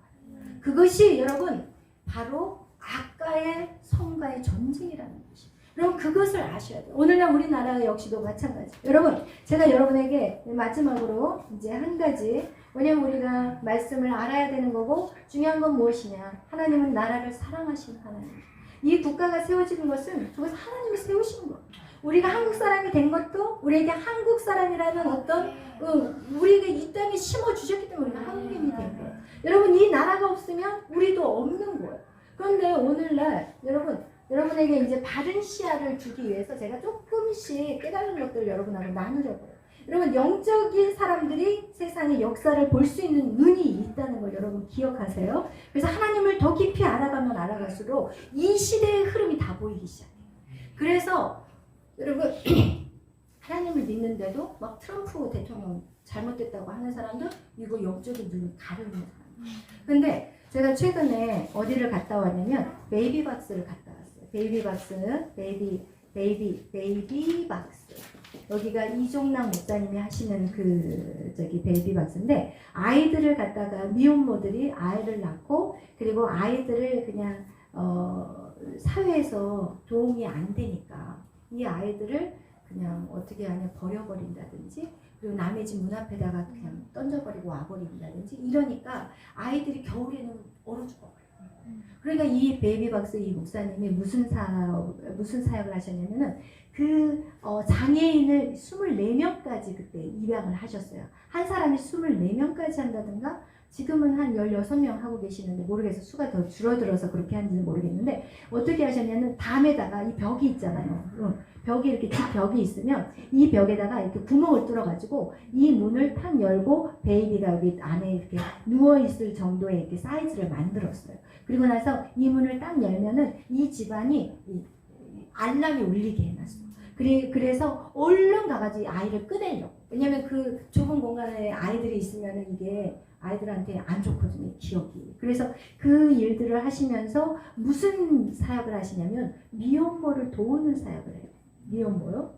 그것이 여러분 바로 악과의 성과의 전쟁이라는 것이. 여러분 그것을 아셔야 돼요. 오늘날 우리나라 역시도 마찬가지. 여러분 제가 여러분에게 마지막으로 이제 한 가지 왜냐면 우리가 말씀을 알아야 되는 거고 중요한 건 무엇이냐. 하나님은 나라를 사랑하시는 하나님. 이 국가가 세워지는 것은 그것은 하나님이 세우신 거예요. 우리가 한국 사람이 된 것도 우리에게 한국 사람이라는 어떤 우리가 이 땅에 심어주셨기 때문에 우리가 한국인이 된 거예요. 여러분 이 나라가 없으면 우리도 없는 거예요. 그런데 오늘날 여러분에게 이제 바른 시야를 주기 위해서 제가 조금씩 깨달은 것들을 여러분하고 나누려고요. 여러분 영적인 사람들이 세상의 역사를 볼 수 있는 눈이 있다는 걸 여러분 기억하세요. 그래서 하나님을 더 깊이 알아가면 알아갈수록 이 시대의 흐름이 다 보이기 시작해요. 그래서 여러분 하나님을 믿는데도 막 트럼프 대통령 잘못됐다고 하는 사람들 이거 영적인 눈이 가르는 사람. 근데 제가 최근에 어디를 갔다 왔냐면 베이비박스를 갔다 왔어요. 베이비박스. 여기가 이종남 목사님이 하시는 베이비박스인데 아이들을 갖다가 미혼모들이 아이를 낳고 그리고 아이들을 그냥 사회에서 도움이 안 되니까 이 아이들을 그냥 어떻게 하냐 버려버린다든지 그리고 남의 집 문 앞에다가 그냥 던져버리고 와버린다든지 이러니까 아이들이 겨울에는 얼어 죽어버려요. 그러니까 이 베이비박스 이 목사님이 무슨 사역을 하셨냐면은 장애인을 24명까지 그때 입양을 하셨어요. 한 사람이 24명까지 한다든가 지금은 한 16명 하고 계시는데 모르겠어요. 수가 더 줄어들어서 그렇게 하는지는 모르겠는데 어떻게 하셨냐면 담에다가 이 벽이 있잖아요. 벽이 이렇게 집 벽이 있으면 이 벽에다가 이렇게 구멍을 뚫어가지고 이 문을 탁 열고 베이비가 여기 안에 이렇게 누워있을 정도의 이렇게 사이즈를 만들었어요. 그리고 나서 이 문을 딱 열면은 이 집안이 알람이 울리게 해놨어요. 그래서 얼른 가가지고 아이를 꺼내려고. 왜냐면 그 좁은 공간에 아이들이 있으면 이게 아이들한테 안 좋거든요, 기억이. 그래서 그 일들을 하시면서 무슨 사역을 하시냐면 미혼모를 도우는 사역을 해요. 미혼모요.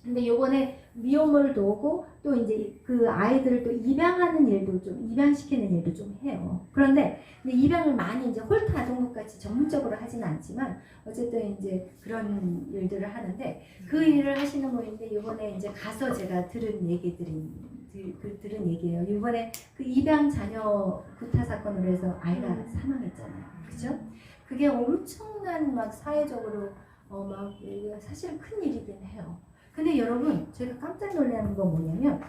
근데 요번에 미혼모를 도우고 또 이제 그 아이들을 또 입양하는 일도 좀 입양시키는 일도 좀 해요. 그런데 입양을 많이 이제 홀트 아동국 같이 전문적으로 하지는 않지만 어쨌든 이제 그런 일들을 하는데 그 일을 하시는 분인데 요번에 이제 가서 제가 들은 얘기들이 들은 얘기예요. 이번에 그 입양 자녀 구타 사건으로 해서 아이가 사망했잖아요. 그죠? 그게 엄청난 막 사회적으로 막 사실은 큰 일이긴 해요. 근데 여러분 제가 깜짝 놀라는 건 뭐냐면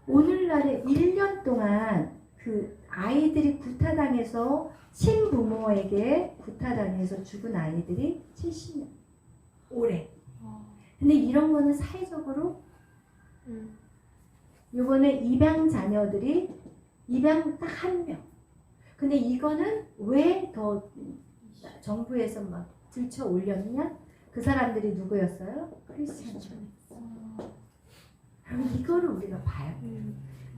오늘날에 1년 동안 그 아이들이 구타당해서 친부모에게 구타당해서 죽은 아이들이 70명 올해. 근데 이런 거는 사회적으로 요번에 입양 자녀들이 입양 딱 1명. 근데 이거는 왜 더 정부에서 막 들쳐 올렸냐? 그 사람들이 누구였어요? 크리스천. 그럼 이거를 우리가 봐야 돼요.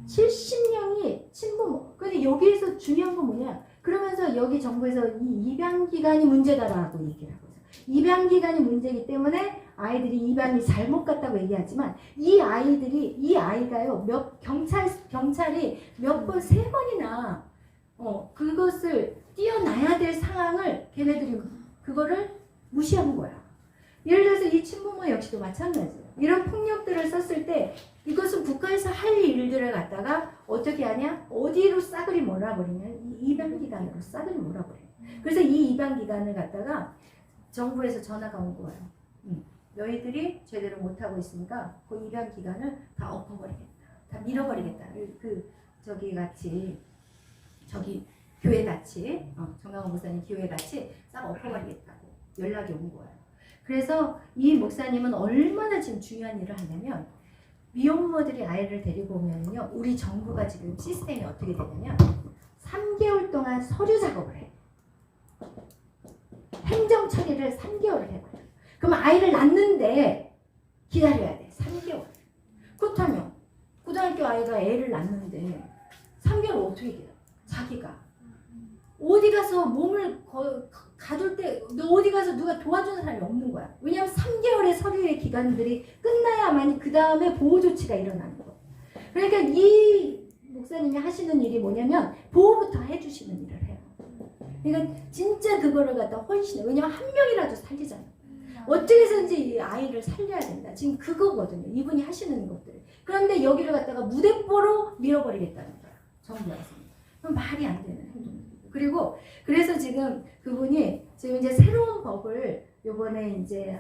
70명이 친부모. 근데 여기에서 중요한 건 뭐냐? 그러면서 여기 정부에서 이 입양 기간이 문제다라고 얘기를 하고 있어요. 입양 기간이 문제이기 때문에 아이들이 입양이 잘못 갔다고 얘기하지만 이 아이가요 경찰이 몇 번 3번이나 그것을 뛰어나야 될 상황을 걔네들이 그거를 무시한 거야. 예를 들어서 이 친부모 역시도 마찬가지예요. 이런 폭력들을 썼을 때 이것은 국가에서 할 일들을 갖다가 어떻게 하냐? 어디로 싸그리 몰아버리면 이 입양기관으로 싸그리 몰아버려요. 그래서 이 입양기관을 갖다가 정부에서 전화가 온 거예요. 너희들이 제대로 못하고 있으니까 그 입양기관을 다 엎어버리겠다. 다 밀어버리겠다. 저기 교회같이 정강원 목사님 교회같이 싹 엎어버리겠다고 연락이 온 거예요. 그래서 이 목사님은 얼마나 지금 중요한 일을 하냐면 미혼모들이 아이를 데리고 오면요 우리 정부가 지금 시스템이 어떻게 되냐면 3개월 동안 서류 작업을 해. 행정 처리를 3개월을 해봐요. 그럼 아이를 낳는데 기다려야 돼. 3개월. 그렇다면 고등학교 아이가 애를 낳는데 3개월 어떻게 기다려? 자기가 어디 가서 몸을 가둘 때 어디 가서 누가 도와주는 사람이 없는 거야. 왜냐하면 3개월의 서류의 기간들이 끝나야만이 그 다음에 보호 조치가 일어나는 거야. 그러니까 이 목사님이 하시는 일이 뭐냐면 보호부터 해주시는 일을 해요. 그러니까 진짜 그거를 갖다 헌신해. 왜냐하면 한 명이라도 살리잖아. 어떻게 해서든지 이 아이를 살려야 된다. 지금 그거거든요. 이분이 하시는 것들. 그런데 여기를 갖다가 무대뽀로 밀어버리겠다는 거야. 정부에서. 그럼 말이 안 되는 행동이에요. 그리고 그래서 지금 그분이 지금 이제 새로운 법을 요번에 이제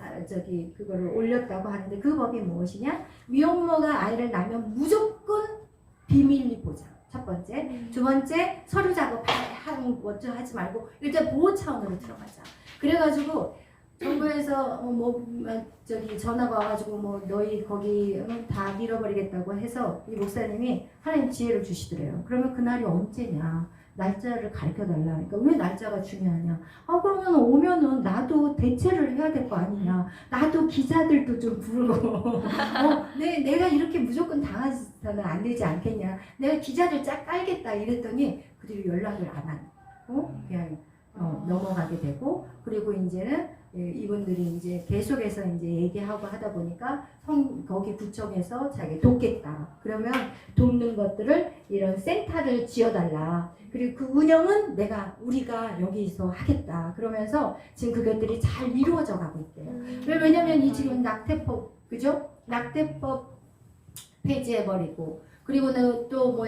그거를 올렸다고 하는데 그 법이 무엇이냐? 미혼모가 아이를 낳으면 무조건 비밀리 보장. 첫 번째. 두 번째 서류 작업 하지 말고 일단 보호 차원으로 들어가자. 그래가지고 정부에서 전화가 와가지고 너희 거기 다 밀어버리겠다고 해서 이 목사님이 하나님 지혜를 주시더래요. 그러면 그날이 언제냐? 날짜를 가르쳐달라. 그러니까 왜 날짜가 중요하냐? 그러면 오면은 나도 대체를 해야 될 거 아니냐? 나도 기자들도 좀 부르고 내가 이렇게 무조건 당하지는 안 되지 않겠냐? 내가 기자들 쫙 깔겠다 이랬더니 그들이 연락을 안 하고 그냥 넘어가게 되고 그리고 이제는 이분들이 이제 계속해서 이제 얘기하고 하다 보니까 거기 구청에서 자기 돕겠다. 그러면 돕는 것들을 이런 센터를 지어달라. 그리고 그 운영은 우리가 여기서 하겠다. 그러면서 지금 그것들이 잘 이루어져 가고 있대요. 왜냐면 이 지금 낙태법, 그죠? 낙태법 폐지해버리고, 그리고는 또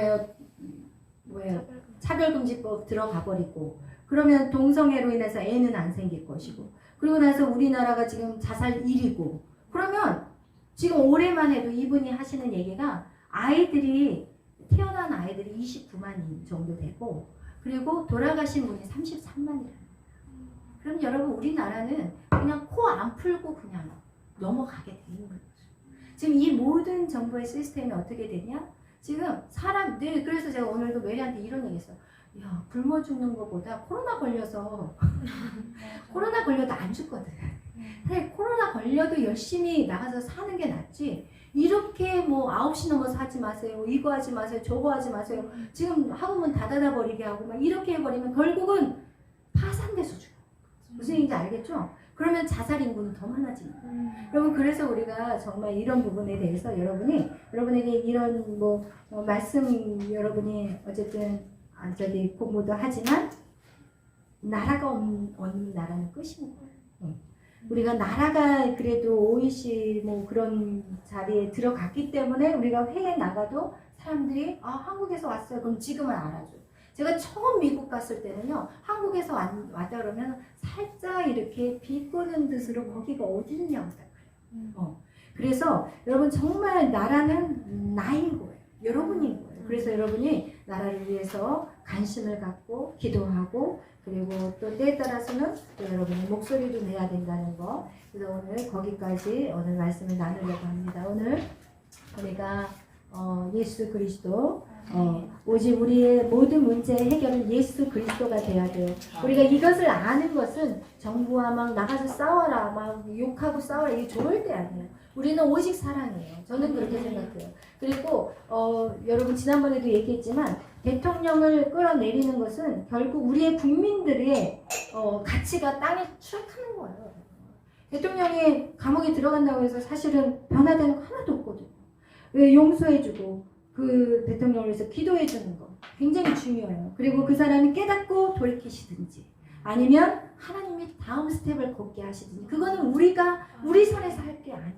차별금지법 들어가 버리고, 그러면 동성애로 인해서 애는 안 생길 것이고, 그리고 나서 우리나라가 지금 자살 1위고, 그러면 지금 올해만 해도 이분이 하시는 얘기가 태어난 아이들이 29만 정도 되고 그리고 돌아가신 분이 33만이라는 거예요. 그럼 여러분 우리나라는 그냥 코 안 풀고 그냥 넘어가게 되는 거죠. 지금 이 모든 정부의 시스템이 어떻게 되냐? 지금 그래서 제가 오늘도 메리한테 이런 얘기 했어요. 야, 굶어 죽는 것보다 코로나 걸려도 안 죽거든. 사실 코로나 걸려도 열심히 나가서 사는 게 낫지. 이렇게 9시 넘어서 하지 마세요. 이거 하지 마세요. 저거 하지 마세요. 지금 학원문 닫아버리게 하고 막 이렇게 해버리면 결국은 파산돼서 죽어요. 무슨 얘기인지 알겠죠? 그러면 자살 인구는 더 많아집니다. 여러분 그래서 우리가 정말 이런 부분에 대해서 여러분에게 이런 말씀 여러분이 어쨌든 공부도 하지만 나라가 없는 나라는 끝인 거예요. 우리가 나라가 그래도 OECD 그런 자리에 들어갔기 때문에 우리가 해외 나가도 사람들이 한국에서 왔어요. 그럼 지금은 알아줘요. 제가 처음 미국 갔을 때는요. 한국에서 왔다 그러면 살짝 이렇게 비꼬는 듯으로 거기가 어디냐고 그래요. 그래서 여러분 정말 나라는 나인 거예요. 여러분인 거예요. 그래서 여러분이 나라를 위해서 관심을 갖고 기도하고 그리고 또 때에 따라서는 또 여러분의 목소리도 내야 된다는 거. 그래서 오늘 거기까지 오늘 말씀을 나누려고 합니다. 오늘 우리가 예수 그리스도 오직 우리의 모든 문제 해결은 예수 그리스도가 돼야 돼요. 우리가 이것을 아는 것은 정부와 막 나가서 싸워라 막 욕하고 싸워라 이게 좋을 때 아니에요. 우리는 오직 사랑이에요. 저는 그렇게 생각해요. 그리고 여러분 지난번에도 얘기했지만 대통령을 끌어내리는 것은 결국 우리의 국민들의 가치가 땅에 추락하는 거예요. 대통령이 감옥에 들어간다고 해서 사실은 변화되는 거 하나도 없거든요. 용서해주고 그 대통령을 위해서 기도해주는 거 굉장히 중요해요. 그리고 그 사람이 깨닫고 돌이키시든지 아니면 하나님이 다음 스텝을 걷게 하시든지 그거는 우리가 우리 손에서 할 게 아니에요.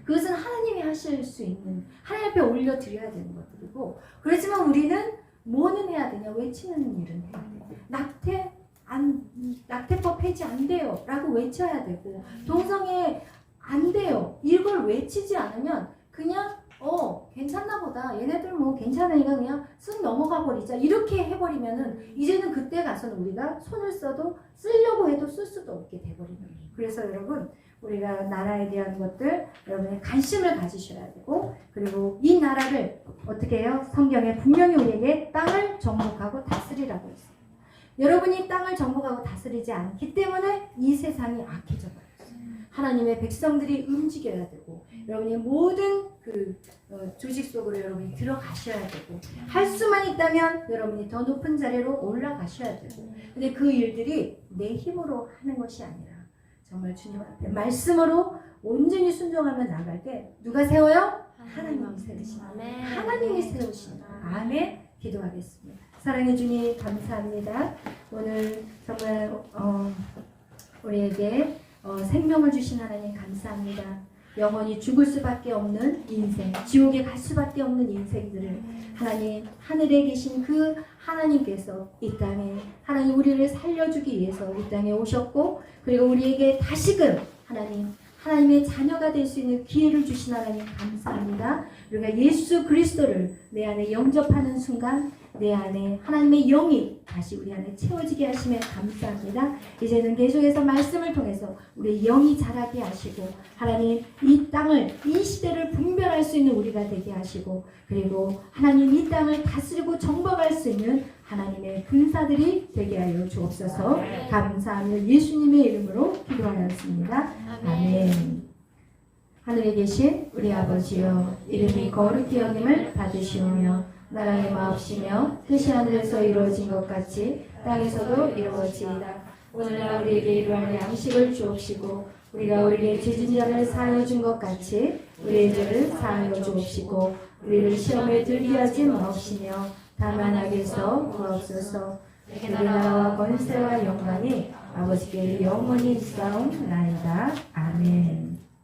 그것은 하나님이 하실 수 있는 하나님 앞에 올려드려야 되는 것들이고 그렇지만 우리는 뭐는 해야 되냐 외치는 일은 해야 돼요. 낙태법 폐지 안 돼요 라고 외쳐야 되고 동성애 안 돼요 이걸 외치지 않으면 그냥 괜찮나 보다 얘네들 뭐 괜찮으니까 그냥 쓱 넘어가 버리자 이렇게 해버리면은 이제는 그때 가서는 우리가 손을 써도 쓰려고 해도 쓸 수도 없게 돼버리는 거예요. 그래서 여러분 우리가 나라에 대한 것들 여러분의 관심을 가지셔야 되고 그리고 이 나라를 어떻게 해요? 성경에 분명히 우리에게 땅을 정복하고 다스리라고 했어요. 여러분이 땅을 정복하고 다스리지 않기 때문에 이 세상이 악해져 버렸어요. 하나님의 백성들이 움직여야 되고 여러분이 모든 조직 속으로 여러분이 들어가셔야 되고 할 수만 있다면 여러분이 더 높은 자리로 올라가셔야 되고 근데 그 일들이 내 힘으로 하는 것이 아니라 정말 주님 앞에 말씀으로 온전히 순종하며 나갈 때 누가 세워요? 하나님이 세우신다. 하나님이 세우신다. 아멘. 기도하겠습니다. 사랑해 주님 감사합니다. 오늘 정말 우리에게 생명을 주신 하나님 감사합니다. 영원히 죽을 수밖에 없는 인생, 지옥에 갈 수밖에 없는 인생들을 하나님 하늘에 계신 그 하나님께서 이 땅에 하나님 우리를 살려주기 위해서 이 땅에 오셨고 그리고 우리에게 다시금 하나님의 자녀가 될 수 있는 기회를 주신 하나님 감사합니다. 우리가 예수 그리스도를 내 안에 영접하는 순간 내 안에 하나님의 영이 다시 우리 안에 채워지게 하시면 감사합니다. 이제는 계속해서 말씀을 통해서 우리 영이 자라게 하시고 하나님 이 땅을 이 시대를 분별할 수 있는 우리가 되게 하시고 그리고 하나님 이 땅을 다스리고 정복할 수 있는 하나님의 군사들이 되게 하여 주옵소서. 감사하며 예수님의 이름으로 기도하였습니다. 아멘. 하늘에 계신 우리 아버지여 이름이 거룩히 여김을 받으시오며 나라의 마옵시며 뜻이 하늘에서 이루어진 것 같이 땅에서도 이루어지이다. 오늘날 우리에게 이루할 양식을 주옵시고 우리가 우리에게 죄진 자를 사하여 준 것 같이 우리의 죄를 사하여 주옵시고 우리를 시험에 들게 하지 마옵시며 다만 악에서 구하옵소서. 우리 나라와 권세와 영광이 아버지께 영원히 있사옵나이다. 아멘.